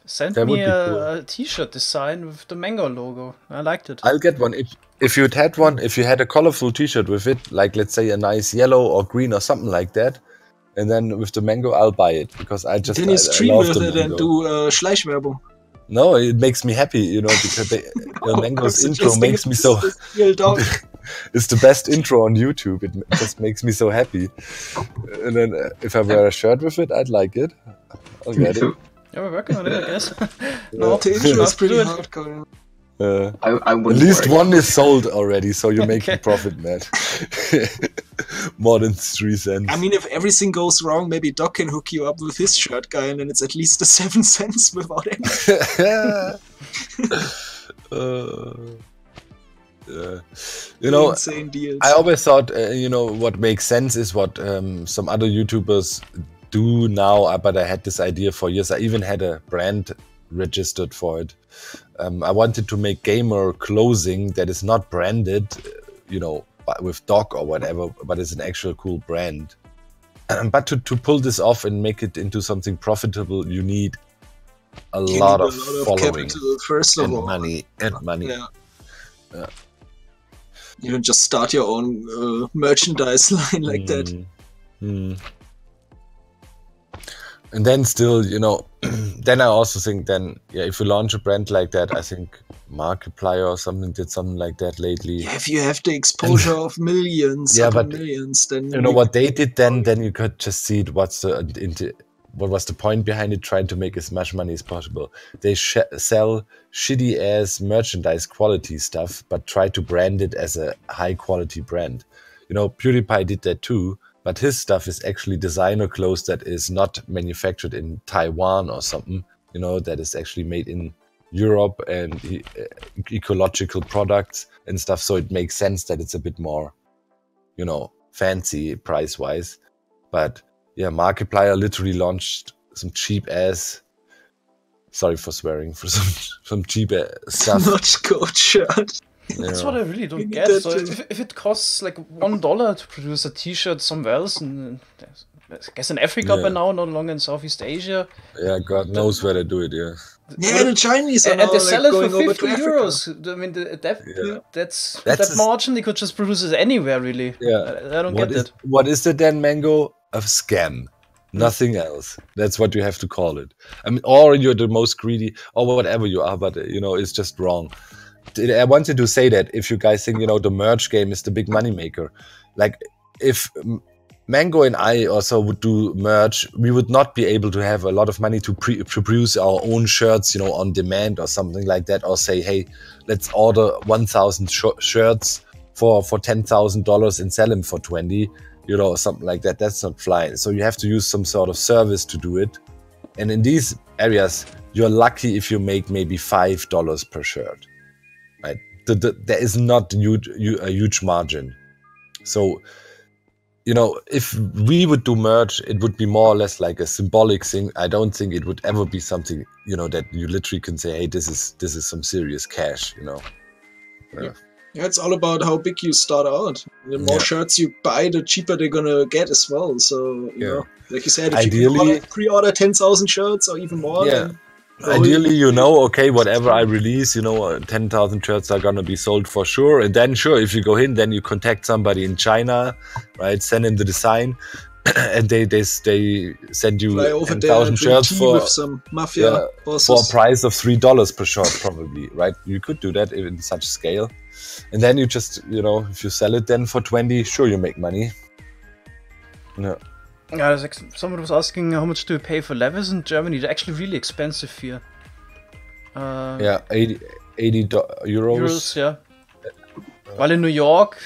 sent
That
me
would be cool.
a T-shirt design with the mango logo. I liked it.
I'll get one. If you'd had one, if you had a colorful T-shirt with it, like let's say a nice yellow or green or something like that, and then with the mango, I'll buy it because I just
Then you stream
love
with
the
it
mango.
and do Schleichwerbung.
No, it makes me happy, you know, because the mango's intro makes me so. It's the best intro on YouTube. It just makes me so happy. And then if I wear a shirt with it, I'd like it. I'll get it.
Yeah, we're working on it, I guess.
No, the intro is pretty hardcore.
I
at least one is sold already, so you're making profit, Matt. More than 3 cents.
I mean, if everything goes wrong, maybe Doc can hook you up with his shirt guy, and then it's at least a 7 cents without anything.
You know,
insane deals.
I always thought, you know, what makes sense is what some other YouTubers do now, but I had this idea for years. I even had a brand registered for it. I wanted to make gamer clothing that is not branded, you know, with Doc or whatever, but it's an actual cool brand. But to pull this off and make it into something profitable, you need a lot of following,
capital, first of all.
money.
Yeah. You don't just start your own merchandise line like that.
And then still, you know, then I also think then, yeah, if you launch a brand like that, I think Markiplier or something did something like that lately.
Yeah, if you have the exposure of millions, millions, then
you know what they did then you could just see what was the point behind it, trying to make as much money as possible. They sell shitty ass merchandise quality stuff, but try to brand it as a high quality brand. You know, PewDiePie did that too. But his stuff is actually designer clothes that is not manufactured in Taiwan or something, you know, that is actually made in Europe and ecological products and stuff. So it makes sense that it's a bit more, you know, fancy price-wise. But yeah, Markiplier literally launched some cheap ass, sorry for swearing, for some cheap ass stuff.
Not good shirt.
That's what I really don't get. So if it costs like $1 to produce a T-shirt somewhere else, and I guess in Africa by now, no longer in Southeast Asia.
Yeah, God knows where they do it. Yeah.
Yeah, the Chinese are
and
now,
they sell it for 50
€50.
euros. I mean, that's that margin they could just produce it anywhere, really.
Yeah,
I don't get it.
What is it then, Mango? A scam. Nothing else. That's what you have to call it. I mean, or you're the most greedy, or whatever you are, but you know, it's just wrong. I wanted to say that if you guys think, you know, the merch game is the big money maker, like if Mango and I also would do merch, we would not be able to have a lot of money to produce our own shirts, you know, on demand or something like that, or say, hey, let's order 1,000 shirts for $10,000 and sell them for 20, you know, something like that. That's not flying. So you have to use some sort of service to do it. And in these areas, you're lucky if you make maybe $5 per shirt. Right? There is not a huge margin. So, you know, if we would do merch, it would be more or less like a symbolic thing. I don't think it would ever be something, you know, that you literally can say, hey, this is some serious cash, you know.
Yeah, it's all about how big you start out. The more shirts you buy, the cheaper they're gonna get as well. So, you know, like you said, if
ideally,
you pre-order 10,000 shirts or even more, then
ideally, you know, okay, whatever I release, you know, 10,000 shirts are gonna be sold for sure. And then, sure, if you go in, then you contact somebody in China, right? Send in the design, and they send you 10,000 shirts for
some mafia bosses.
For a price of $3 per shirt, probably, right? You could do that in such scale, and then you just, you know, if you sell it then for 20, sure, you make money. No.
Yeah, someone was asking how much do you pay for leathers in Germany. They're actually really expensive here.
Yeah, 80 euros.
Yeah. While in New York,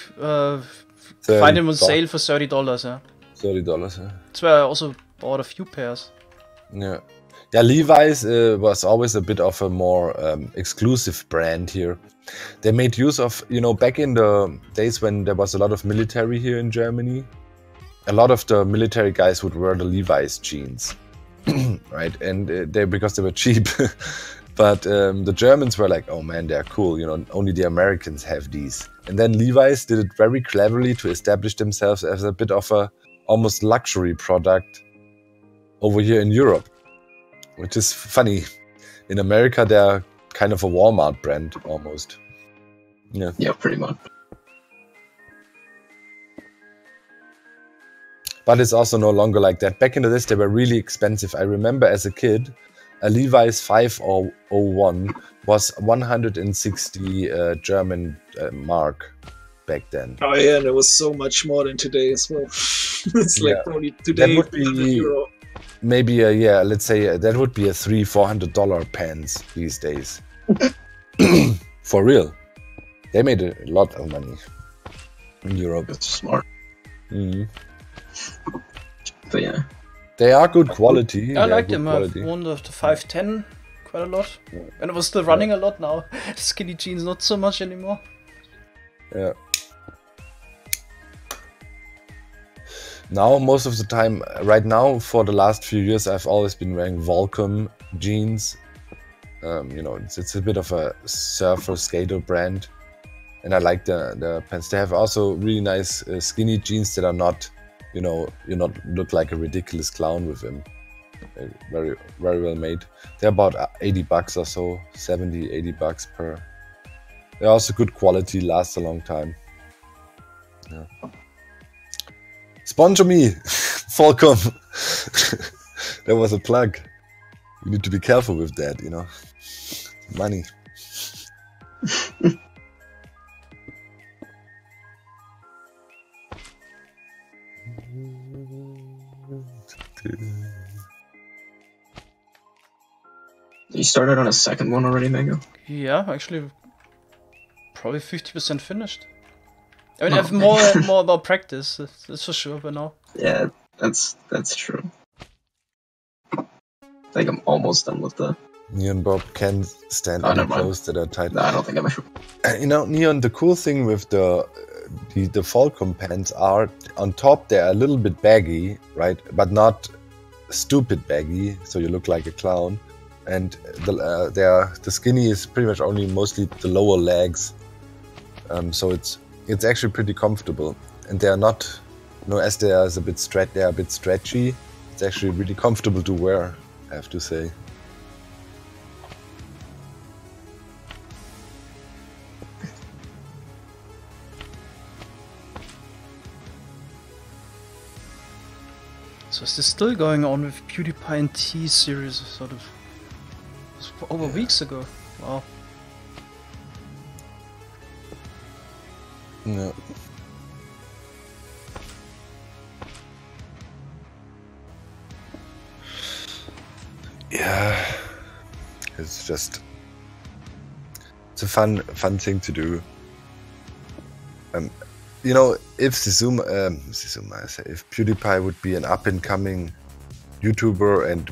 Find him on sale for $30, yeah.
$30, yeah.
That's where I also bought a few pairs.
Yeah. Yeah, Levi's was always a bit of a more exclusive brand here. They made use of, you know, back in the days when there was a lot of military here in Germany, a lot of the military guys would wear the Levi's jeans, right? And because they were cheap. But the Germans were like, oh man, they're cool, you know, only the Americans have these. And then Levi's did it very cleverly to establish themselves as a bit of a almost luxury product over here in Europe, which is funny. In America, they're kind of a Walmart brand almost. Yeah.
Yeah, pretty much.
But it's also no longer like that. Back in the days, they were really expensive. I remember as a kid, a Levi's 501 was 160 German mark back then.
Oh yeah, and it was so much more than today as well. It's like probably today
that would be
€100.
maybe let's say that would be a $300-400 pants these days. For real. They made a lot of money in Europe.
That's smart.
Mm-hmm.
But yeah.
They are good quality.
I like them. I've worn the 510 quite a lot. And I was still running a lot now. Skinny jeans not so much anymore.
Yeah. Now, most of the time, right now, for the last few years, I've always been wearing Volcom jeans. You know, it's a bit of a surfer skater brand. And I like the pants. They have also really nice skinny jeans that are not, you know, you not look like a ridiculous clown with them. They're very, very well made. They're about $80 or so, 70, $80 per. They're also good quality, last a long time. Yeah. Sponsor me, Volcom. That was a plug. You need to be careful with that, you know. Money.
You started on a second one already, Mango?
Yeah, actually, probably 50% finished. I mean, I have more practice, that's for sure, but now.
Yeah, that's true. I think I'm almost done with the...
Neon Bob can stand any clothes that are tight.
No, I don't think I'm sure.
You know, Neon, the cool thing with the Volcom pants are, on top they're a little bit baggy, right? But not stupid baggy, so you look like a clown. And the skinny is pretty much only mostly the lower legs. So it's actually pretty comfortable. And they are not, you know, as they are a bit stretchy. It's actually really comfortable to wear, I have to say.
So is this still going on with PewDiePie and T series, sort of? It was over weeks ago. Wow.
No. Yeah, it's a fun thing to do. You know, if if PewDiePie would be an up-and-coming YouTuber and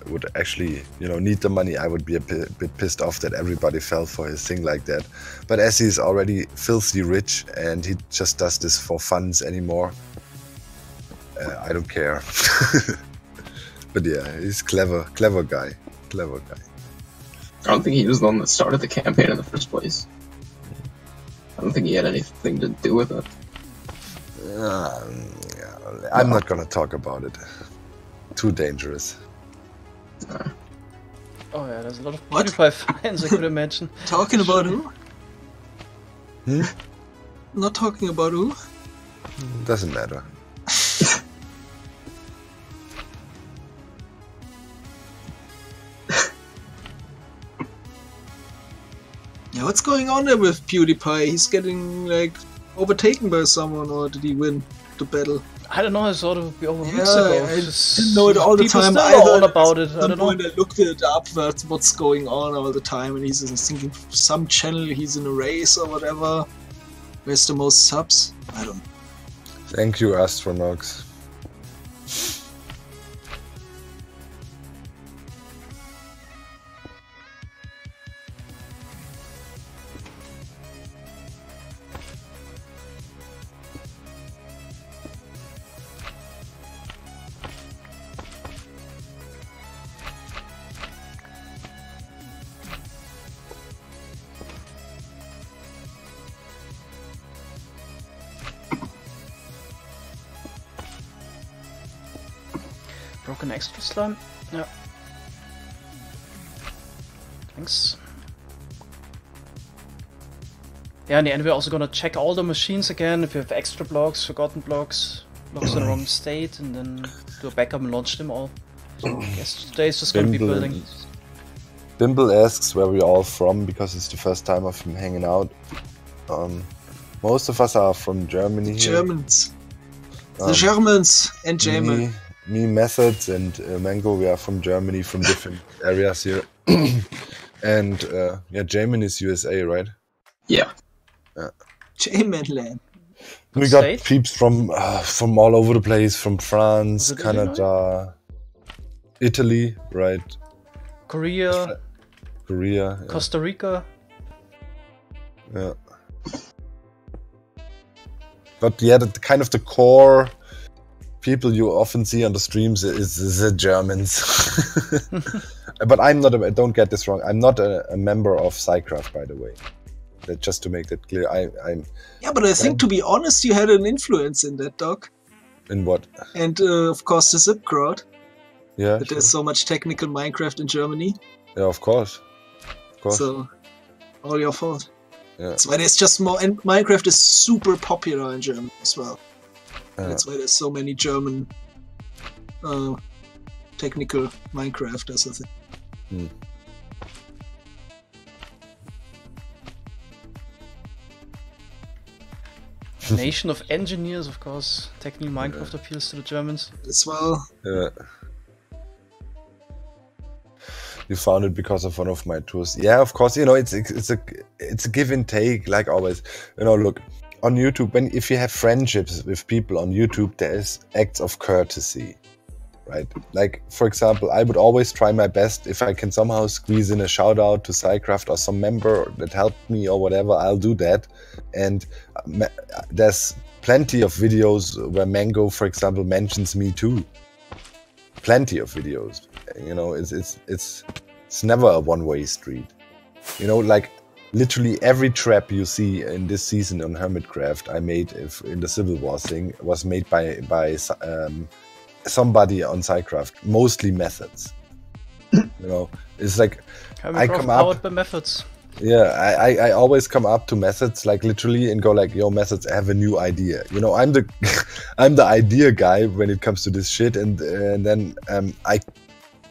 would actually, you know, need the money, I would be a bit pissed off that everybody fell for his thing like that. But as he's already filthy rich and he just does this for funs anymore, I don't care. But yeah, he's clever guy.
I don't think he was the one that started the campaign in the first place. I don't think he had anything to do with it.
Yeah, I'm not gonna talk about it. Too dangerous.
Oh yeah, there's a lot of PewDiePie fans, I could imagine.
Talking about who?
Hmm?
Not talking about who?
Doesn't matter.
Yeah, what's going on there with PewDiePie? He's getting, like, overtaken by someone, or did he win the battle?
I don't know, I thought it would be over weeks ago.
I didn't know it all the
People
time
still
either.
know all about it, I don't know.
I looked it up, that's what's going on all the time, and he's thinking some channel, he's in a race or whatever. Where's the most subs? I don't know.
Thank you, Astronox.
Broken extra slime? Yeah. Thanks. Yeah, in the end we're also gonna check all the machines again, if we have extra blocks, forgotten blocks, blocks in the wrong state, and then do a backup and launch them all. Yes, today is just gonna be building.
Bimble asks where we're all from, because it's the first time of him hanging out. Most of us are from Germany.
Germans. The Germans and German.
Me, Methods, and Mango, we are from Germany, from different areas here. And yeah, German is USA, right?
Yeah.
German land.
We got peeps from all over the place, from France, Canada, Italy, right?
Korea,
yeah.
Costa Rica.
Yeah. But yeah, the kind of the core people you often see on the streams is the Germans. But I'm not, don't get this wrong, I'm not a member of SciCraft, by the way. Just to make that clear, I'm...
Yeah, but I think, to be honest, you had an influence in that, Doc.
In what?
And, of course, the Zip crowd.
Yeah,
that there's so much technical Minecraft in Germany.
Yeah, of course. Of course.
So, all your fault.
Yeah.
That's why there's just more... And Minecraft is super popular in Germany as well. That's why there's so many German technical Minecrafters, I think.
A nation of engineers, of course. Technical Minecraft appeals to the Germans.
As well.
Yeah. You found it because of one of my tours. Yeah, of course. You know, it's a give and take, like always. You know, look, on YouTube, if you have friendships with people on YouTube, there is acts of courtesy, right? Like, for example, I would always try my best if I can somehow squeeze in a shout out to SciCraft or some member that helped me or whatever, I'll do that. And there's plenty of videos where Mango, for example, mentions me too. Plenty of videos. You know, it's never a one-way street. You know, like, literally every trap you see in this season on Hermitcraft I made in the Civil War thing was made by somebody on SciCraft, mostly Methods. You know, it's like I come up
by Methods.
Yeah, I always come up to Methods, like, literally, and go like, yo, Methods, I have a new idea. You know, I'm the idea guy when it comes to this shit, and then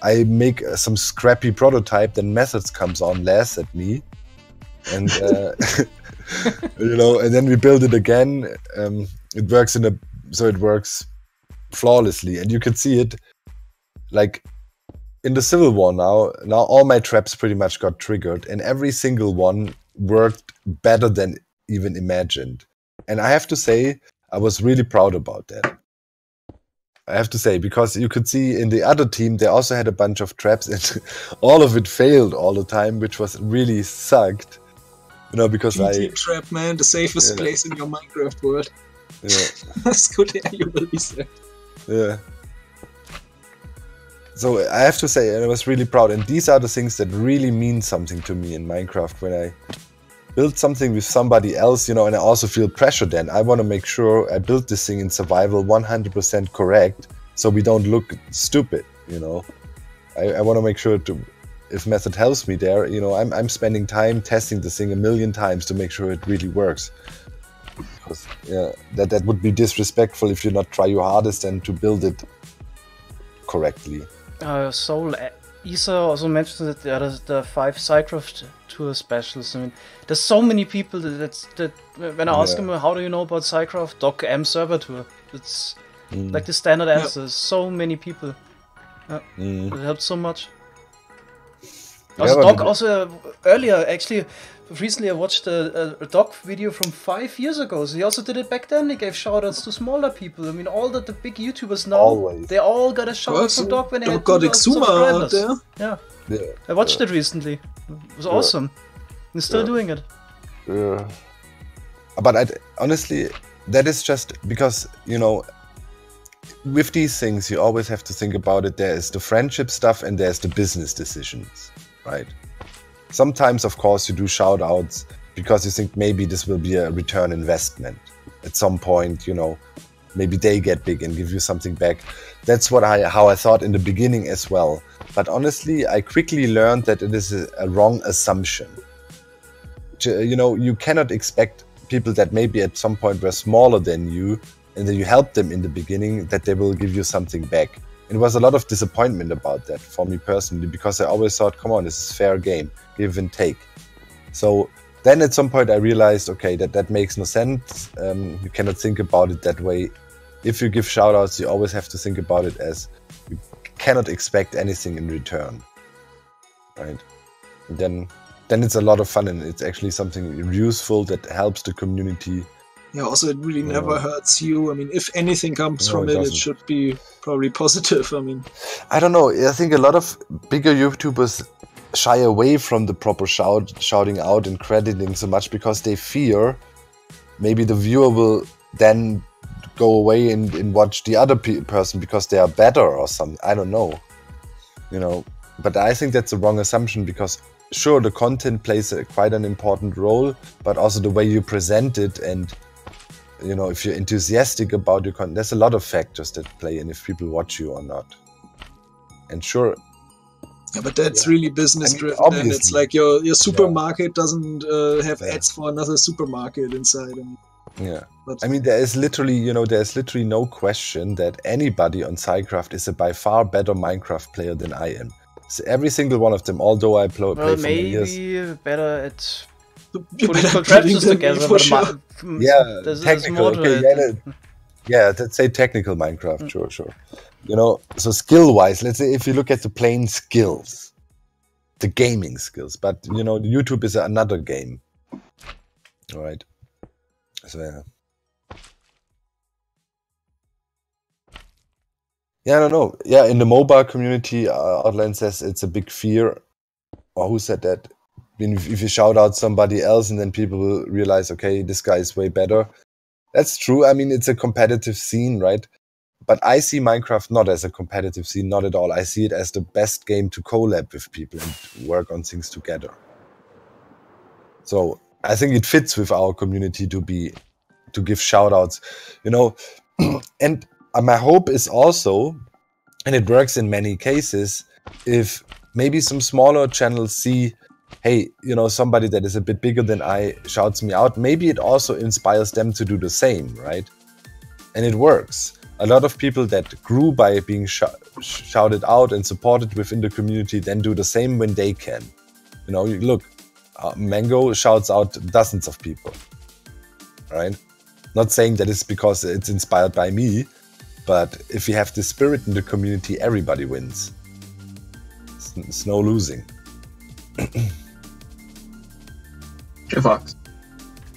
I make some scrappy prototype, then Methods comes on, laughs at me, and you know, and then we build it again. It works so it works flawlessly, and you can see it, like, in the Civil War now all my traps pretty much got triggered, and every single one worked better than even imagined. And I have to say, I was really proud about that. I have to say, because you could see in the other team, they also had a bunch of traps, and all of it failed all the time, which was really sucked. You know, because
GT trap, man, the safest place in your Minecraft world.
Yeah.
That's good, you will be said.
Yeah. So I have to say, I was really proud, and these are the things that really mean something to me in Minecraft. When I build something with somebody else, you know, and I also feel pressure then. I want to make sure I build this thing in survival 100% correct, so we don't look stupid, you know. I want to make sure if Method helps me there, you know, I'm spending time testing the thing a million times to make sure it really works. Because, yeah, that would be disrespectful if you not try your hardest and to build it correctly.
Soul Isa also mentioned that there are the 5 SciCraft tour specials. I mean, there's so many people that when I ask them, how do you know about SciCraft? Doc M server tour. It's like the standard answer. So many people. It helps so much. Also, Doc, also earlier, actually, recently I watched a doc video from 5 years ago. So he also did it back then. He gave shoutouts to smaller people. I mean, all the big YouTubers now,
Always.
they all got a shout-out from Doc when they had
got
2,000
Exuma out
subscribers.
there.
Yeah.
Yeah.
I watched it recently. It was awesome. He's still doing it.
Yeah. But honestly, that is just because, you know, with these things, you always have to think about it. There is the friendship stuff and there's the business decisions, right? Sometimes, of course, you do shout outs because you think maybe this will be a return investment. At some point, you know, maybe they get big and give you something back. That's how I thought in the beginning as well. But honestly, I quickly learned that it is a wrong assumption. You know, you cannot expect people that maybe at some point were smaller than you and then you help them in the beginning that they will give you something back. And there was a lot of disappointment about that for me personally, because I always thought, come on, this is fair game, give and take. So then at some point I realized, okay, that makes no sense. You cannot think about it that way. If you give shoutouts, you always have to think about it as you cannot expect anything in return, right? And then it's a lot of fun and it's actually something useful that helps the community.
Yeah, also it really never hurts you. I mean, if anything comes from it should be probably positive. I mean,
I don't know. I think a lot of bigger YouTubers shy away from the proper shouting out and crediting so much because they fear maybe the viewer will then go away and watch the other person because they are better or something. I don't know. You know, but I think that's a wrong assumption because sure, the content plays quite an important role, but also the way you present it and, you know, if you're enthusiastic about your content, there's a lot of factors that play in if people watch you or not. And sure.
Yeah, but that's really business driven. And it's like your supermarket doesn't have ads for another supermarket inside. I mean,
yeah. I mean, there's literally no question that anybody on SciCraft is a by far better Minecraft player than I am. So every single one of them, although I play for many years.
Maybe better at putting contraptions together. But
sure. Technical. Okay, let's say technical Minecraft. Sure. You know, so skill-wise, let's say if you look at the plain skills, the gaming skills, but you know, YouTube is another game. All right. So yeah, I don't know. Yeah, in the mobile community, Outland says it's a big fear. Or who said that? I mean, if you shout out somebody else and then people will realize, okay, this guy is way better. That's true. I mean, it's a competitive scene, right? But I see Minecraft not as a competitive scene, not at all. I see it as the best game to collab with people and work on things together. So I think it fits with our community to give shout outs, you know, and my hope is also, and it works in many cases, if maybe some smaller channels see, hey, you know, somebody that is a bit bigger than I shouts me out, maybe it also inspires them to do the same, right? And it works. A lot of people that grew by being shouted out and supported within the community then do the same when they can. You know, look, Mango shouts out dozens of people, right? Not saying that it's because it's inspired by me, but if you have the spirit in the community, everybody wins. It's no losing.
Hey, Fox.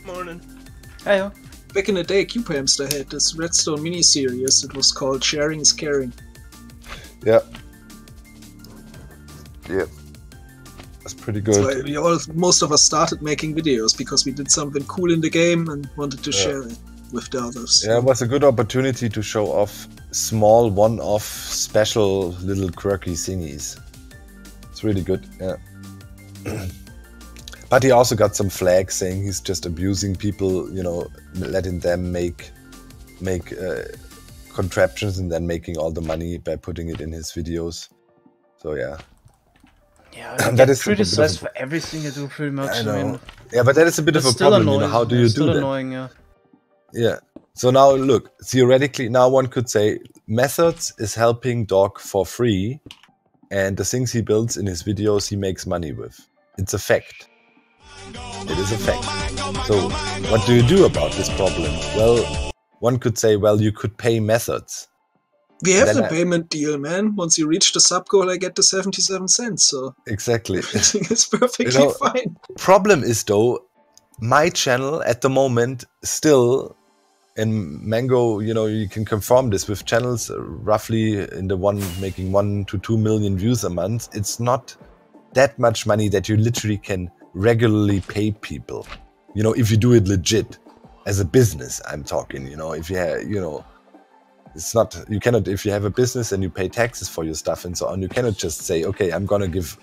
Morning.
Hey,
Back in the day, Cube Hamster had this Redstone mini-series. It was called Sharing is Caring.
Yeah. That's pretty good.
That's why most of us started making videos, because we did something cool in the game and wanted to share it with the others.
Yeah, it was a good opportunity to show off small, one-off, special, little quirky thingies. It's really good, yeah. But he also got some flack saying he's just abusing people, you know, letting them make contraptions and then making all the money by putting it in his videos. So yeah.
Yeah, I get criticized for everything I do pretty much.
I know.
I mean,
yeah, but that is a bit of a problem, you know, how do you do that?
Annoying, yeah.
Yeah. So now look, theoretically, now one could say Methods is helping Doc for free, and the things he builds in his videos he makes money with. It's a fact. It is a fact. So what do you do about this problem? Well, one could say, well, you could pay Methods.
We have
Then
the payment deal, man. Once you reach the sub goal, I get the 77 cents. So
exactly.
everything is perfectly
You know,
fine.
Problem is though, my channel at the moment still, and Mango, you know, you can confirm this with channels roughly in the making 1 to 2 million views a month. It's not that much money that you literally can regularly pay people. You know, if you do it legit as a business, I'm talking, you know, if you have, you know, it's not, you cannot, if you have a business and you pay taxes for your stuff and so on, you cannot just say, okay, I'm gonna give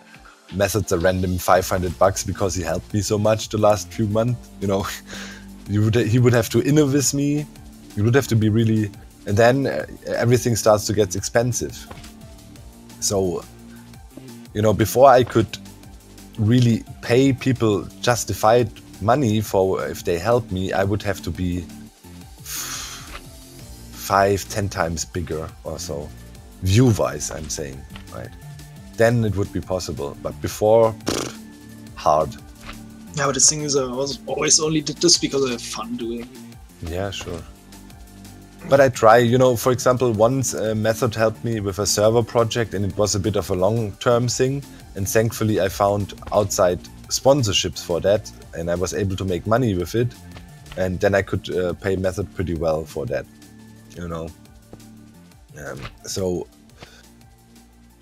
Methods a random $500 because he helped me so much the last few months. You know, he would have to innovate me. You would have to be really, and then everything starts to get expensive. So, you know, before I could really pay people justified money for if they help me, I would have to be 5-10 times bigger or so, view-wise, I'm saying, right? Then it would be possible, but before, hard.
Yeah, but the thing is, I always only did this because I have fun doing it.
Yeah, sure. But I try, you know, for example, once Method helped me with a server project and it was a bit of a long-term thing, and thankfully I found outside sponsorships for that and I was able to make money with it, and then I could pay Method pretty well for that, you know.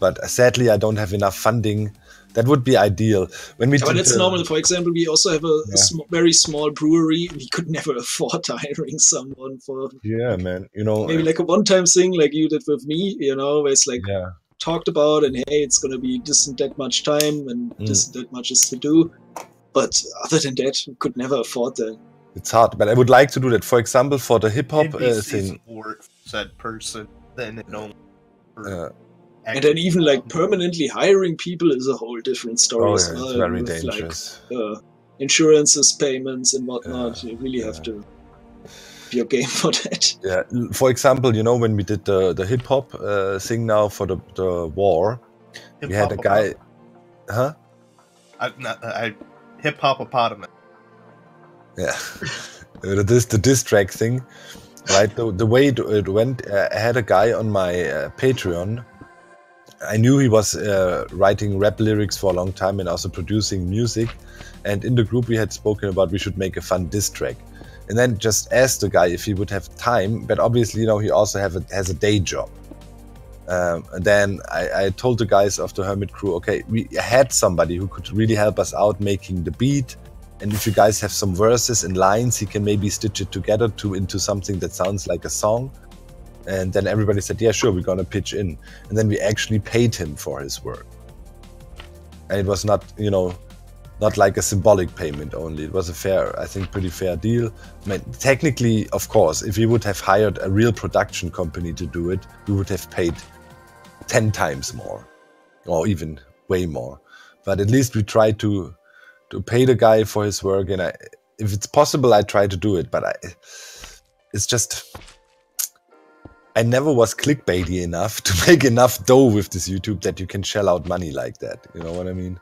But sadly I don't have enough funding. That would be ideal. When we
but it's normal. For example, we also have a very small brewery. We could never afford hiring someone for.
Yeah, man. You know,
maybe like a one-time thing, like you did with me. You know, where it's like talked about, and hey, it's gonna be this and that much time, and this and that much is to do. But other than that, we could never afford that.
It's hard, but I would like to do that. For example, for the hip hop thing.
For said person, then it don't.
And then even like permanently hiring people is a whole different story as well.
It's very dangerous.
Like, insurances, payments, and whatnot. You really have to be okay for that.
Yeah. For example, you know, when we did the hip hop thing now for the war, we had a guy. Huh?
Hip hop apartment.
Yeah. the diss track thing, right? The way it went, I had a guy on my Patreon. I knew he was writing rap lyrics for a long time and also producing music, and in the group we had spoken about we should make a fun diss track, and then just asked the guy if he would have time, but obviously, you know, he also has a day job. And then I told the guys of the Hermit crew, okay, we had somebody who could really help us out making the beat, and if you guys have some verses and lines, he can maybe stitch it together into something that sounds like a song. And then everybody said, yeah, sure, we're going to pitch in. And then we actually paid him for his work. And it was not, you know, not like a symbolic payment only. It was a fair, I think, pretty fair deal. I mean, technically, of course, if we would have hired a real production company to do it, we would have paid 10 times more, or even way more. But at least we tried to pay the guy for his work. And if it's possible, I try to do it. But it's just... I never was clickbaity enough to make enough dough with this YouTube that you can shell out money like that. You know what I mean?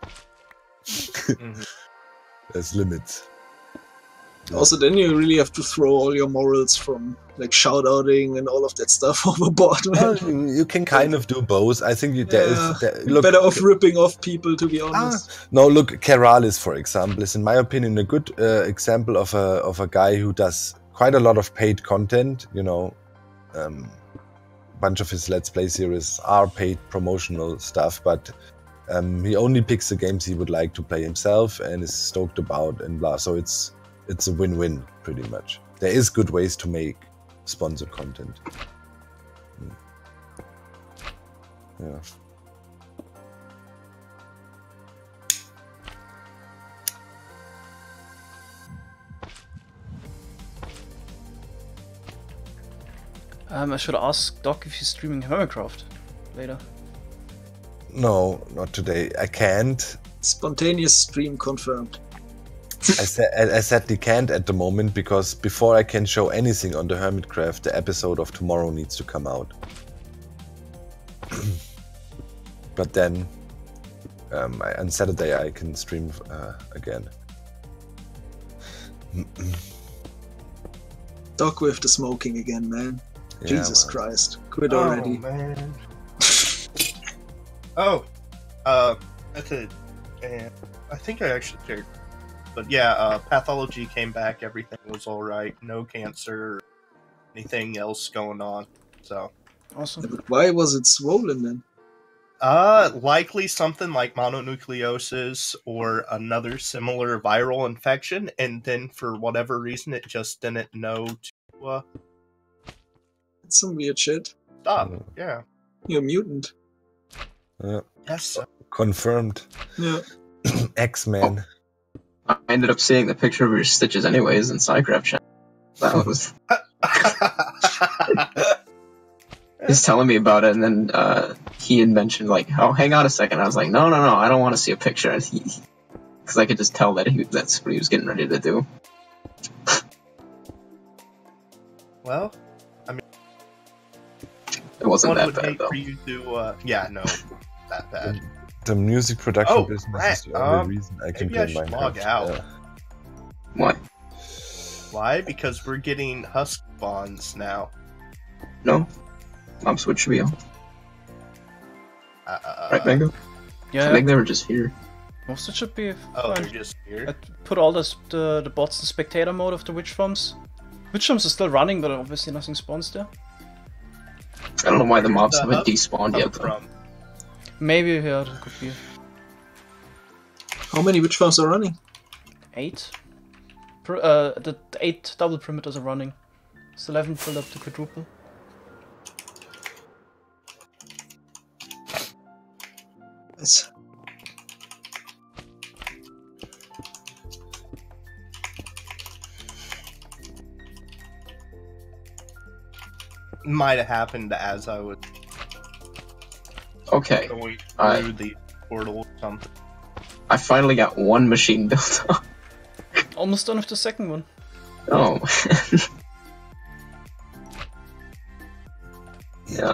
There's limits.
Also, then you really have to throw all your morals from like shout-outing and all of that stuff overboard.
Well, you can kind of do both. I think look,
better off ripping off people, to be honest.
No, look, Keralis, for example, is in my opinion a good example of a guy who does quite a lot of paid content. You know. Bunch of his Let's Play series are paid promotional stuff, but he only picks the games he would like to play himself and is stoked about and blah. So it's a win-win pretty much. There is good ways to make sponsored content. Yeah.
I should ask Doc if he's streaming SciCraft later.
No, not today. I can't.
Spontaneous stream confirmed.
I sadly can't at the moment because before I can show anything on the Hermitcraft, the episode of tomorrow needs to come out. But then on Saturday I can stream again.
Doc with the smoking again, man.
Yeah,
Jesus
man.
Christ. Quit already.
man. Oh, that's it. And I think I actually shared. But yeah, pathology came back. Everything was all right. No cancer, or anything else going on. So,
Awesome.
But why was it swollen then?
likely something like mononucleosis or another similar viral infection, and then for whatever reason, it just didn't know to
That's some weird shit.
stop.
Mm.
Yeah.
You're a mutant.
Yeah.
Yes.
Confirmed.
Yeah.
X-Men.
I ended up seeing the picture of your stitches anyways in SciCraft chat. That was he's telling me about it, and then he had mentioned like, "Oh, hang on a second." I was like, "No, I don't want to see a picture," because I could just tell that that's what he was getting ready to do.
Well,
It wasn't
one
that
would
bad
hate
though.
for you to. Yeah, no, that bad.
The music production
Oh,
business
right.
is the only reason I can
Maybe I
play
should
Minecraft.
log out.
Yeah.
Why?
Why? Because we're getting husk bonds now.
No, Mob Switch should be on. Right, Mango? I
Yeah,
think they were just here.
most of it should be
Oh,
fine.
they're just
I
here.
put all the bots in spectator mode of the witch farms. Witch farms are still running, but obviously nothing spawns there.
I don't know why the
Where
mobs
did
haven't
husks
despawned
come
yet though.
from?
Maybe, yeah, that could be
How many witch farms are running?
8. The 8 double perimeters are running. Still haven't filled up the quadruple.
Nice.
Might have happened as I was
Okay,
going
I-
through the portal or something.
I finally got one machine built up.
Almost done with the second one.
Oh. Yeah.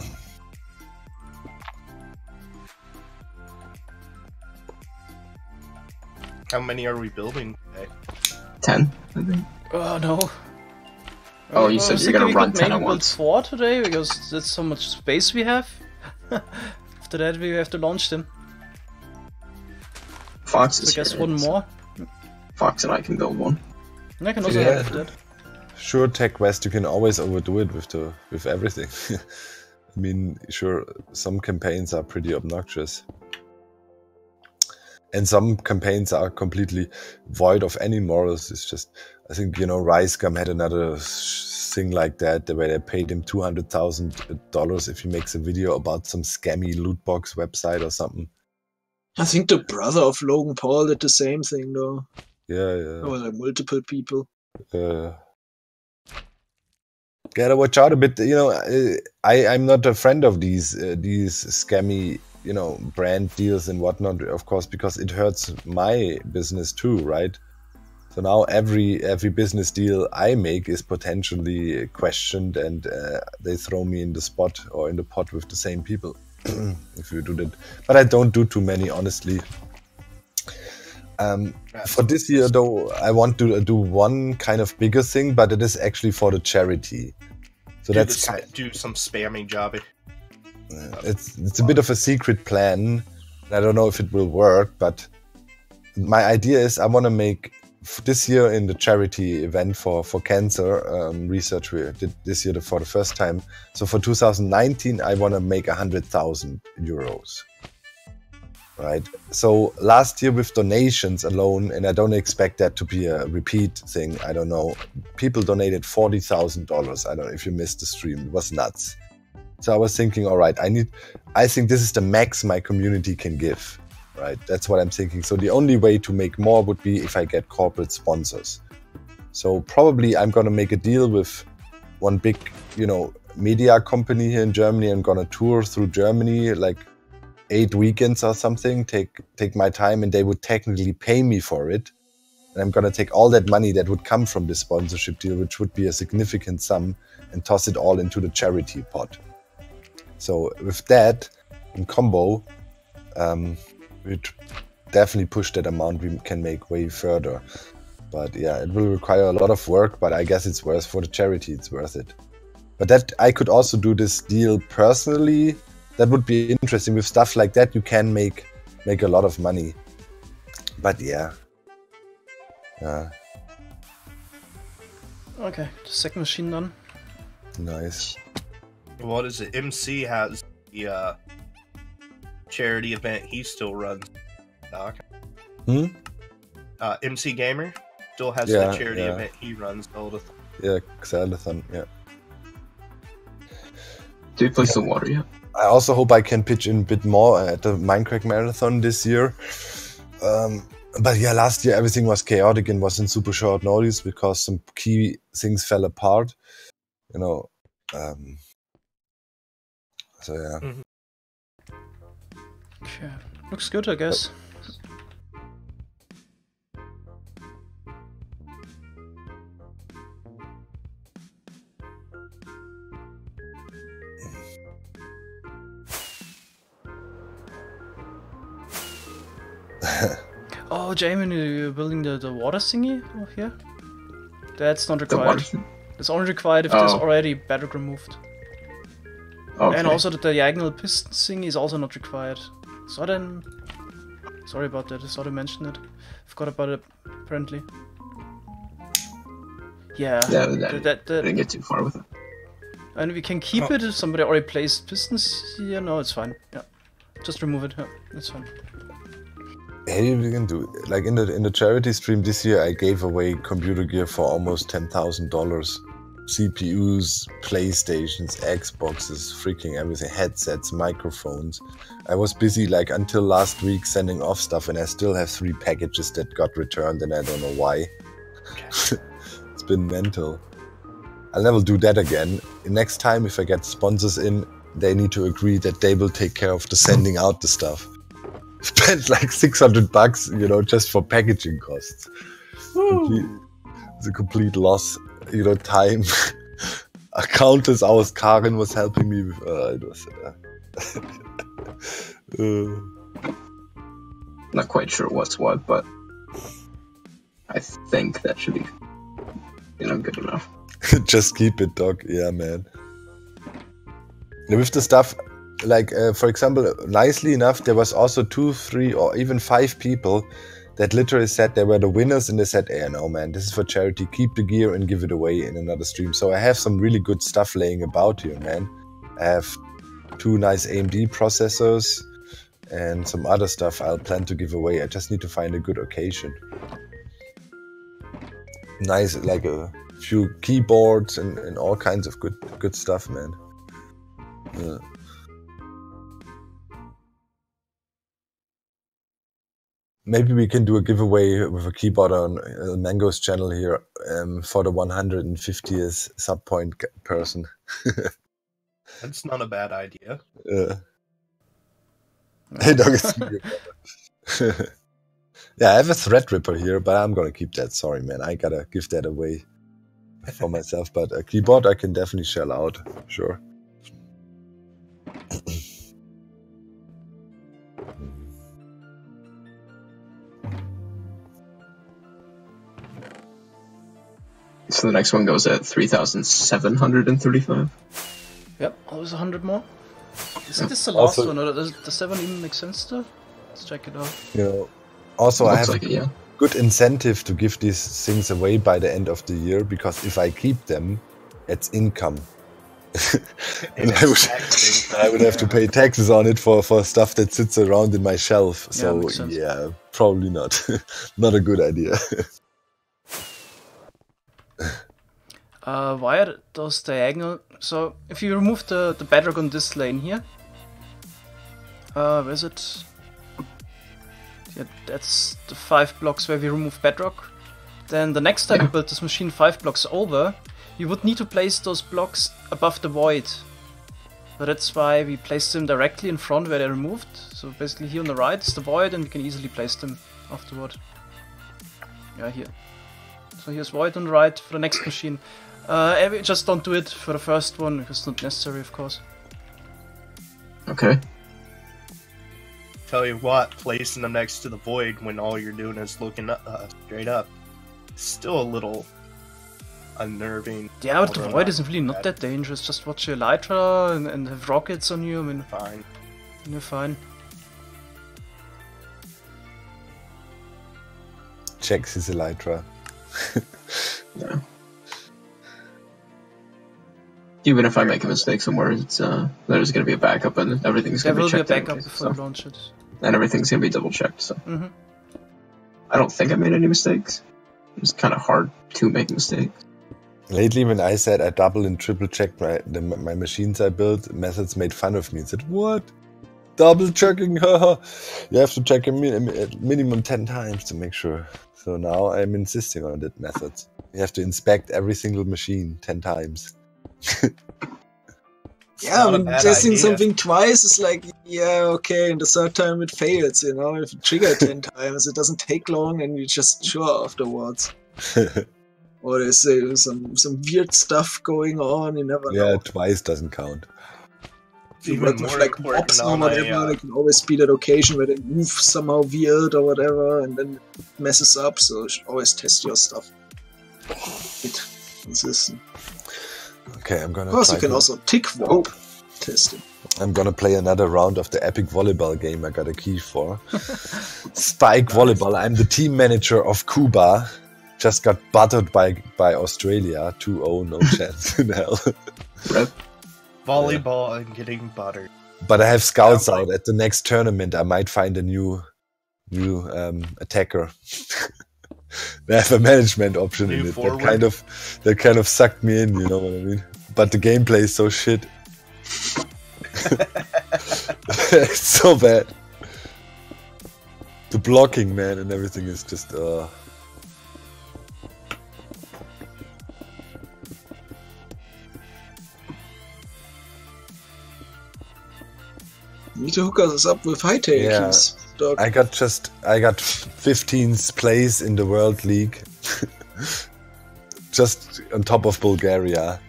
How many are we building today?
10, I think.
Oh no.
Oh, you
I
said
was
you're gonna
thinking we
run
could
10
maybe
at
build
once.
4 today because that's so much space we have. After that, we have to launch them.
Fox
So
is
I guess
here.
one more.
Fox and I can build one.
And I can also
Yeah.
help with that.
Sure, Tech West, you can always overdo it with everything. I mean, sure, some campaigns are pretty obnoxious. And some campaigns are completely void of any morals. It's just, I think, Ricegum had another thing like that, where they paid him $200,000 if he makes a video about some scammy loot box website or something.
I think the brother of Logan Paul did the same thing though.
Yeah,
There were like multiple people.
Gotta watch out a bit. I'm not a friend of these scammy, brand deals and whatnot, of course, because it hurts my business too, right? So now every business deal I make is potentially questioned, and they throw me in the spot or in the pot with the same people if you do that. But I don't do too many, honestly. For this year, though, I want to do one kind of bigger thing, but it is actually for the charity. So
Do some spamming jobby.
it's a bit of a secret plan. I don't know if it will work, but my idea is I want to make this year in the charity event for cancer research we did this year for the first time. So for 2019, I want to make 100,000 euros. Right. So last year with donations alone, and I don't expect that to be a repeat thing. I don't know. People donated $40,000. I don't know if you missed the stream. It was nuts. So I was thinking, all right, I think this is the max my community can give. Right. That's what I'm thinking. So the only way to make more would be if I get corporate sponsors. So probably I'm going to make a deal with one big, media company here in Germany. I'm going to tour through Germany, like 8 weekends or something, take my time, and they would technically pay me for it. And I'm going to take all that money that would come from this sponsorship deal, which would be a significant sum, and toss it all into the charity pot. So with that, in combo, we'd definitely push that amount we can make way further. But yeah, it will require a lot of work, but I guess it's worth for the charity, it's worth it. But that I could also do this deal personally. That would be interesting. With stuff like that, you can make a lot of money. But yeah.
Okay, the second machine done.
Nice.
What is it? MC has the charity event he still runs. Doc. MC Gamer still has that charity event he runs all the time.
Yeah, Xylothon, yeah.
Do you play some water yet?
I also hope I can pitch in a bit more at the Minecraft Marathon this year. But yeah, last year everything was chaotic and was in super short notice because some key things fell apart. You know. So yeah.
Okay, looks good, I guess. Oh, Jamie, you're building the water thingy over here? That's not required. It's only required if there's already Bedrock removed.
Okay.
And also the diagonal piston thingy is also not required. So then... Sorry about that, I thought I mentioned it. Forgot about it, apparently. Yeah,
I didn't get too far with it.
And we can keep it if somebody already placed pistons here. No, it's fine. Yeah, just remove it. Yeah, it's fine.
Hey, we can do like in the charity stream this year. I gave away computer gear for almost $10,000. CPUs, PlayStations, Xboxes, freaking everything, headsets, microphones. I was busy like until last week sending off stuff, and I still have 3 packages that got returned, and I don't know why. It's been mental. I'll never do that again. Next time, if I get sponsors in, they need to agree that they will take care of the sending out the stuff. Spent like $600, you know, just for packaging costs. It's a complete loss, you know, time. A countless hours Karin was helping me with, it was...
Not quite sure what's what, but I think that should be, you know, good enough.
Just keep it, Doc. Yeah, man. With the stuff, like, for example, nicely enough, there was also 2, 3, or even 5 people that literally said they were the winners, and they said, hey, no, man, this is for charity. Keep the gear and give it away in another stream. So I have some really good stuff laying about here, man. I have 2 nice AMD processors and some other stuff I'll plan to give away. I just need to find a good occasion. Nice, like a few keyboards and all kinds of good stuff, man. Yeah. Maybe we can do a giveaway with a keyboard on Mango's channel here for the 150th sub point person.
That's not a bad idea.
Hey, dog, it's yeah, I have a Threadripper here, but I'm gonna keep that. Sorry, man, I gotta give that away for myself. But a keyboard I can definitely shell out, sure.
So the next one goes at 3,735.
Yep, always 100 more. Isn't this the last one, or does the 7 even make sense still? Let's check it out.
You know, also I have
like it,
good incentive to give these things away by the end of the year, because if I keep them, it's income. And I would have to pay taxes on it for stuff that sits around in my shelf. So yeah, probably not. Not a good idea.
Why are those diagonal? So if you remove the bedrock on this lane here, where is it? Yeah, that's the 5 blocks where we remove bedrock. Then the next time you build this machine 5 blocks over, you would need to place those blocks above the void. So that's why we placed them directly in front where they're removed. So basically here on the right is the void, and we can easily place them afterward. Yeah, here. So here's void on the right for the next machine. Just don't do it for the first one, because it's not necessary, of course.
Okay.
Tell you what, placing them next to the void when all you're doing is looking up, straight up, still a little unnerving.
Yeah, but the
although
void is really not that dangerous. Just watch your elytra and have rockets on you. I mean,
fine.
you're fine.
Checks his elytra.
Yeah. Even if I make a mistake somewhere, it's there's gonna be a backup and everything's
There
gonna
will
be
be a
checked.
backup
anyways,
before you
so-
launch it.
and everything's gonna be double checked. So
Mm-hmm.
I don't think I made any mistakes. It's kind of hard to make mistakes.
Lately, when I said I double and triple checked my machines I built, methods made fun of me and said, "What? Double checking? Haha! You have to check a minimum 10 times to make sure." So now I'm insisting on that method. You have to inspect every single machine 10 times.
Yeah, I
not a
mean,
bad
testing
idea.
something twice is like, yeah, okay, and the third time it fails, you know? If you trigger 10 times, it doesn't take long and you're just sure afterwards. Or there's some weird stuff going on, you never
Yeah,
know.
twice doesn't count.
If you
Even
work with
more
like
important
mobs or
on
whatever, there can always be that occasion where they move somehow weird or whatever, and then it messes up, so you should always test your stuff. It's consistent.
Okay, I'm gonna.
Of course,
try
you can
to-
also tick warp testing.
I'm gonna play another round of the epic volleyball game I got a key for. Spike Volleyball. I'm the team manager of Cuba. Just got buttered by Australia. 2-0, no chance in hell.
Rep.
Volleyball and getting buttered.
But I have scouts
Sounds
out at the next tournament. I might find a new attacker. They have a management option
New
in it
forward.
that kind of sucked me in. You know what I mean? But the gameplay is so shit. It's so bad. The blocking, man, and everything is just.
You need to hook us up with hightail
Yeah.
keys, dog.
I got 15th place in the World League. Just on top of Bulgaria.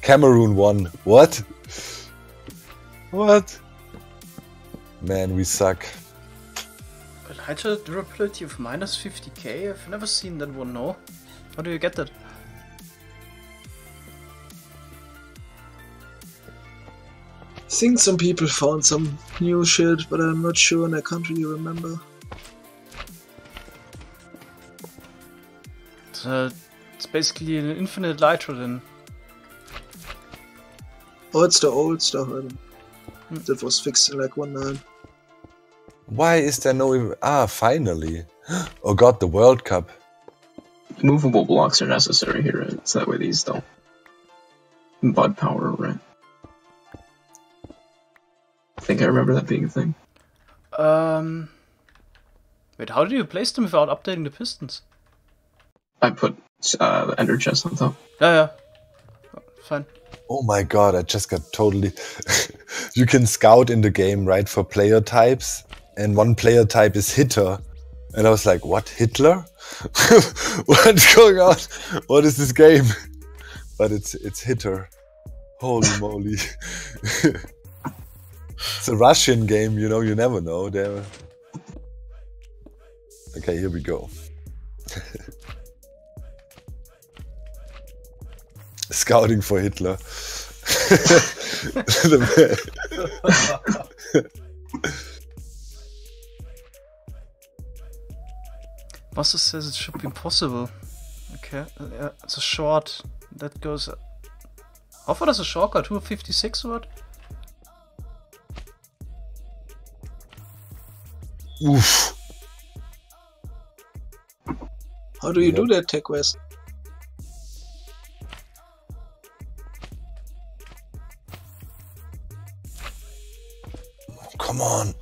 Cameroon won. What? What? Man, we suck.
But hydra durability of minus 50k? I've never seen that one, no. How do you get that?
I think some people found some new shit, but I'm not sure and I can't really remember.
It's basically an infinite elytra then.
Oh, it's the old stuff, I don't know. That was fixed in like 1.9.
Why is there no... finally. Oh god, the World Cup.
Movable blocks are necessary here, right? So that way these don't bud power, right? I think I remember that being a thing.
Wait, how do you place them without updating the pistons?
I put the ender chest on top.
Yeah. Oh, fine.
Oh my god, I just got totally... You can scout in the game, right, for player types. And one player type is hitter. And I was like, what, Hitler? What's going on? What is this game? But it's hitter. Holy moly. It's a Russian game, you know, you never know. Okay, here we go. Scouting for Hitler.
Master says it should be impossible. Okay, it's a short. That goes... How far does a short go? 256 or what?
Oof.
How do you do that, Tech West?
Come on.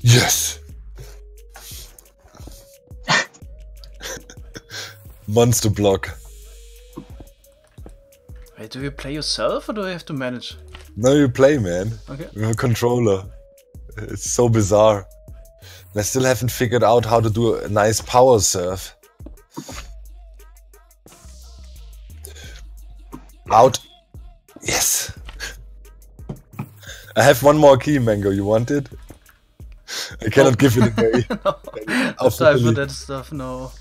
Yes. Monster block.
Wait, do you play yourself or do you have to manage?
No, you play, man.
Okay.
With a controller. It's so bizarre. And I still haven't figured out how to do a nice power serve. Out. Yes. I have one more key, Mango. You want it? I cannot give it away.
No, I have time for that stuff, no.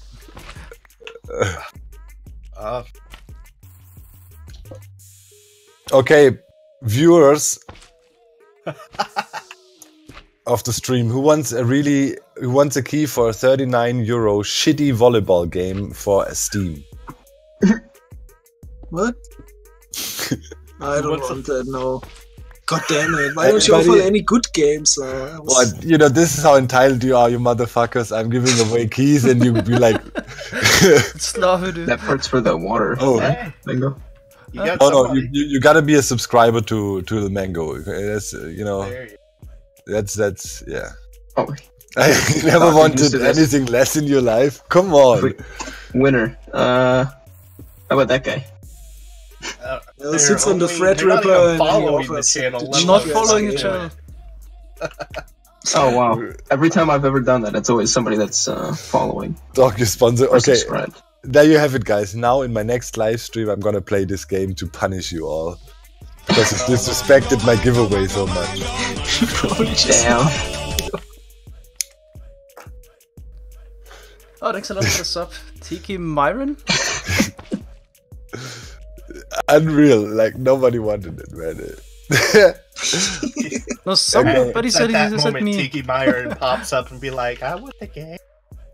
Okay, viewers of the stream, who wants a key for a 39 euro shitty volleyball game for Steam?
What? I don't want that, no. God damn it, why don't you offer any good games?
What? You know, this is how entitled you are, you motherfuckers. I'm giving away keys and you be like...
That part's for the water.
Oh,
Hey.
Mango.
You got
no,
somebody.
you gotta be a subscriber to the Mango. That's, you know,
There you
that's, yeah.
Oh,
I never
Not
wanted
used to this.
anything less in your life. Come on.
winner. How about that guy?
Well, sits on the
they're not
Threadripper
even
and
following
he
the
offers
channel.
the
let
Not
alone
following the
anyway.
channel.
Oh wow! Every time I've ever done that, it's always somebody that's following.
Dog, your sponsor.
Or
Okay,
subscribed.
there you have it, guys. Now in my next live stream, I'm gonna play this game to punish you all. Because you disrespected my giveaway so much.
Damn.
Oh, thanks a lot for the sub. Tiki Myron?
Unreal. Like, nobody wanted it, man.
No, somebody said
at
he
that
said
moment,
me.
Tiki Myron pops up and be like, I want the game.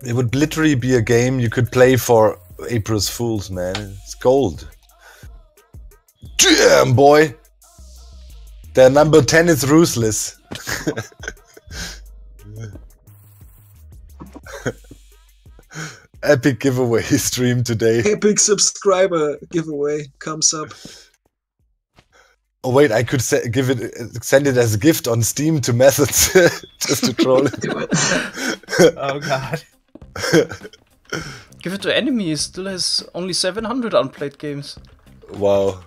It would literally be a game you could play for April's Fools, man. It's gold. Damn, boy! Their number 10 is Ruthless. Epic giveaway stream today.
Epic subscriber giveaway comes up.
Oh wait, I could send it as a gift on Steam to Methods, just to troll it.
Do it.
Oh god.
Give it to Enemy, he still has only 700 unplayed games.
Wow.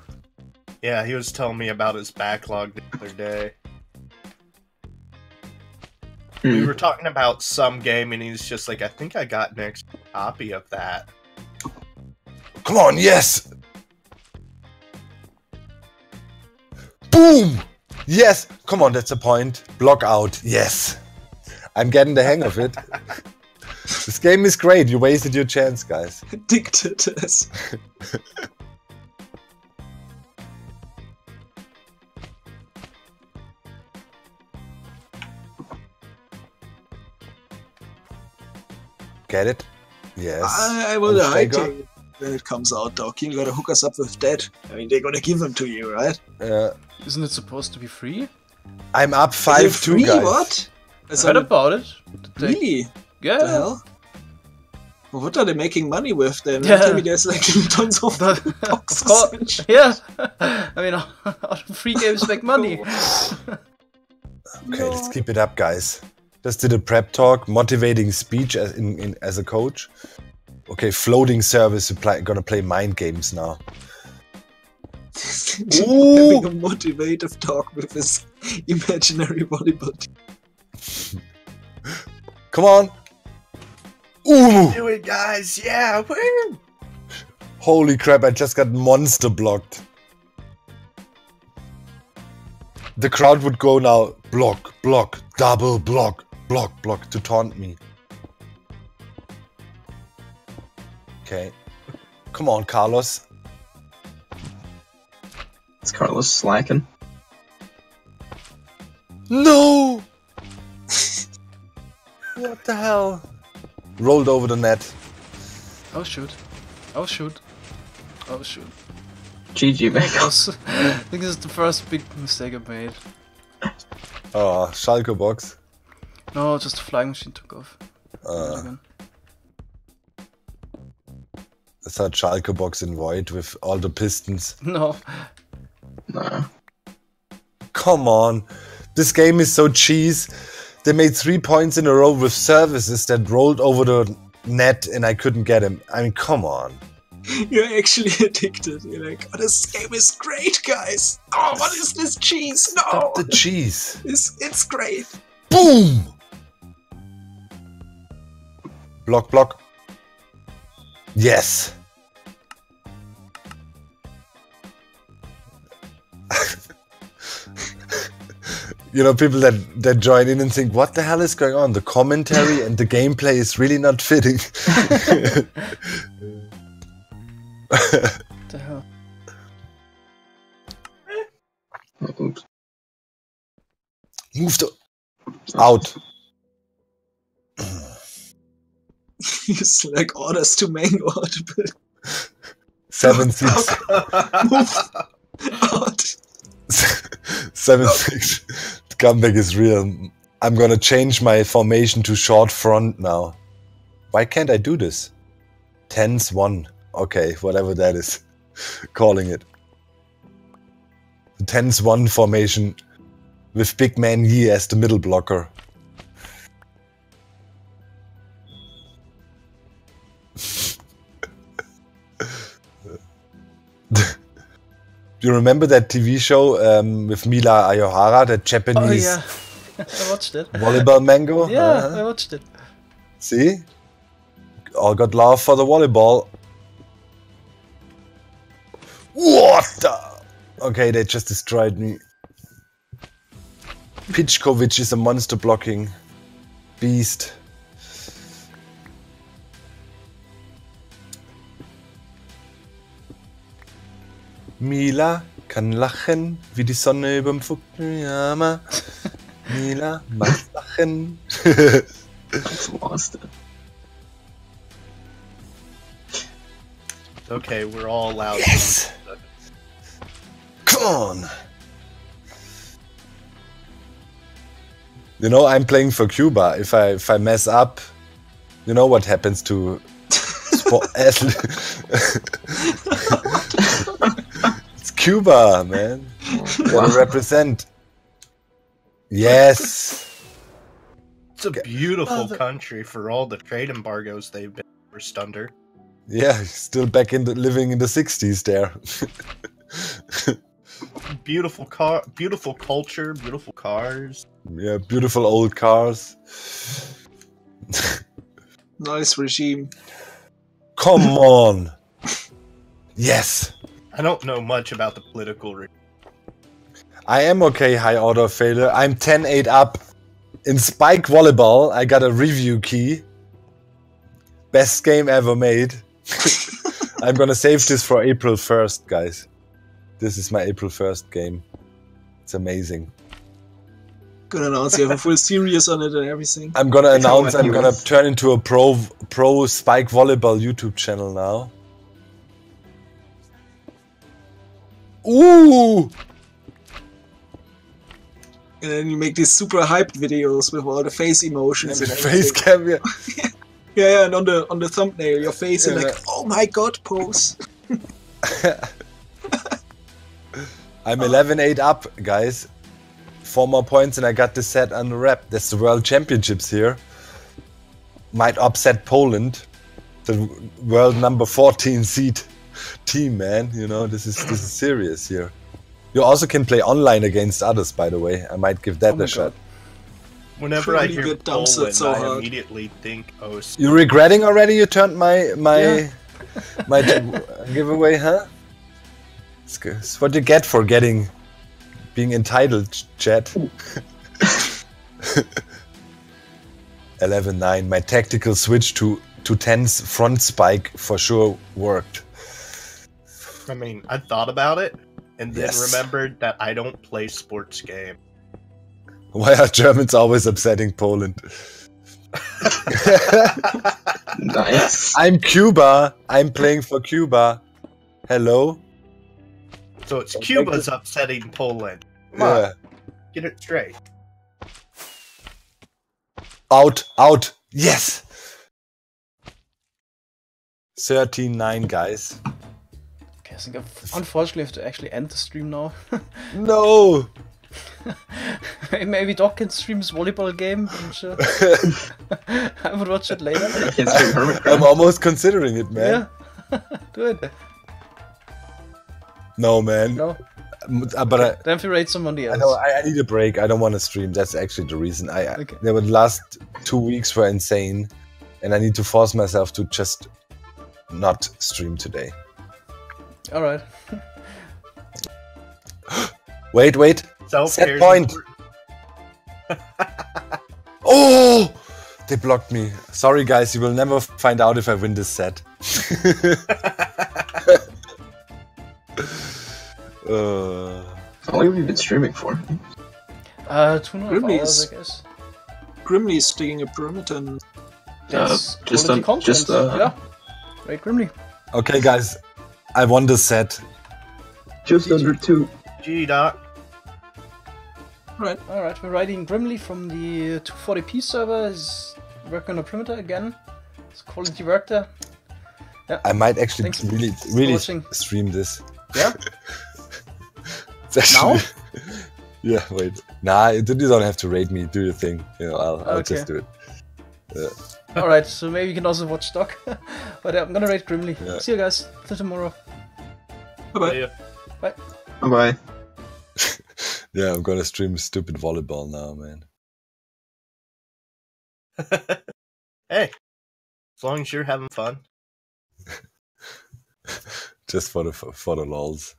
Yeah, he was telling me about his backlog the other day. We were talking about some game and he's just like, I think I got an extra copy of that.
Come on, yes! Boom! Yes! Come on, that's a point. Block out, yes. I'm getting the hang of it. This game is great. You wasted your chance, guys.
Addicted as.
Get it? Yes.
I will
On
hide
Stagger?
it when it comes out, Doc. You gotta hook us up with that. I mean, they're gonna give them to you, right?
Isn't it supposed to be free?
I'm up
Is it
5-2,
free?
guys.
What?
I heard about it.
Really?
Yeah.
What the hell? Well, what are they making money with then?
Yeah.
Tell me there's like tons of boxes
Of course.
and shit.
Yeah. I mean, all free games make money.
Okay, let's keep it up, guys. Just did a prep talk, motivating speech as a coach. Okay, floating service, gonna play mind games now.
Having a motivative talk with his imaginary volleyball team.
Come on! Ooh!
Do it, guys! Yeah! Woo!
Holy crap, I just got monster blocked. The crowd would go now, block, block, double block, block, block, to taunt me. Okay. Come on, Carlos.
Is Carlos slacking?
No! What the hell? Rolled over the net.
Oh shoot. Oh shoot. Oh shoot.
GG, man.
I think this is the first big mistake I made.
Oh, Schalke box.
No, just a flying machine took off. Again.
That's a Schalke box in void with all the pistons.
No.
Nah.
Come on. This game is so cheese. They made 3 points in a row with services that rolled over the net and I couldn't get him. I mean, come on.
You're actually addicted. You're like, oh, this game is great, guys. Oh, what is this cheese? No!
Stop the cheese.
It's great.
Boom! Block, block. Yes. You know, people that join in and think, what the hell is going on? The commentary and the gameplay is really not fitting.
The hell?
Oops.
Move the out.
It's like orders to main audible.
7-6.
Out.
7-6. The comeback is real. I'm gonna change my formation to short front now. Why can't I do this? 10s-1. Okay, whatever that is. Calling it. 10s-1 formation with Big Man Yi as the middle blocker. Do you remember that TV show with Mila Ayohara, that Japanese
Oh yeah, I watched it.
volleyball mango?
Yeah, I watched it.
See? All got love for the volleyball. What the? Okay, they just destroyed me. Pichkovic is a monster blocking beast. Mila kann lachen wie die Sonne überm Fukuyama. Mila macht lachen.
It's lost it.
Okay, we're all allowed.
Yes! Come on! You know, I'm playing for Cuba. If I mess up, you know what happens to sport athletes. It's Cuba, man. Gotta represent. Yes.
It's a beautiful country for all the trade embargoes they've been forced under.
Yeah, still back in living in the 60s there.
Beautiful beautiful culture, beautiful cars.
Yeah, beautiful old cars.
Nice regime.
Come on. Yes.
I don't know much about the political.
I am okay, high order failure. I'm 10-8 up. In Spike Volleyball, I got a review key. Best game ever made. I'm gonna save this for April 1st, guys. This is my April 1st game. It's amazing.
Gonna announce you have a full series on it and everything.
I'm gonna announce I'm gonna
US.
turn into a pro Spike Volleyball YouTube channel now. Ooh!
And then you make these super hyped videos with all the face emotions and
Face
everything.
cam, yeah.
Yeah, and on the thumbnail, your face is
Yeah.
like, oh my god, pose.
I'm 11-8 up, guys. 4 more points and I got this set under wrap. That's the World Championships here. Might upset Poland. The world number 14 seed team, man. You know, this is serious here. You also can play online against others, by the way. I might give that
Oh my
a shot.
Whenever I
Pretty
hear
good dumps it
Poland,
so
I
hard.
immediately think, oh,
You regretting already you turned my
Yeah.
my giveaway, huh? It's what you get for being entitled, chat. 11-9. My tactical switch to 10's front spike for sure worked.
I mean, I thought about it, and then
Yes.
remembered that I don't play sports game.
Why are Germans always upsetting Poland?
Nice.
I'm Cuba. I'm playing for Cuba. Hello?
So it's Cuba's upsetting Poland. Come
Yeah.
on, get it straight.
Out. Yes! 13-9, guys.
Okay, I think unfortunately I have to actually end the stream now.
No!
Maybe Doc can stream his volleyball game. I'm sure. I would watch it later.
Can't stream Hermit
I'm
Crab.
almost considering it, man.
Yeah, do it.
No, man.
No,
But I
then have to rate somebody else.
know I need a break. I don't want to stream. That's actually the reason.
Okay.
The last 2 weeks were insane, and I need to force myself to just not stream today.
All right.
Wait.
Self-care's
Set point. Oh! They blocked me. Sorry, guys. You will never find out if I win this set.
How long have you been streaming for?
2.5
Grimly
hours,
is-
I guess.
Grimly is sticking a perimeter. And
That's
just
quality
on- just,
content. Yeah. Right, Grimly.
Okay, guys, I won the set.
Just under 2.
G Doc.
right.
Alright, we're riding Grimly from the 240p server. He's working on the perimeter again. It's quality work there.
I might actually
Thanks
really
watching.
stream this.
Yeah?
It's actually, yeah, wait. Nah, you don't have to rate me. Do your thing. You know, I'll
Okay.
just do it.
Alright, so maybe you can also watch Doc. But I'm gonna rate Grimly.
Yeah.
See you guys. Till tomorrow.
Bye-bye.
Yeah.
Bye-bye.
Yeah, I'm gonna stream stupid volleyball now, man.
Hey, as long as you're having fun.
Just for the lols.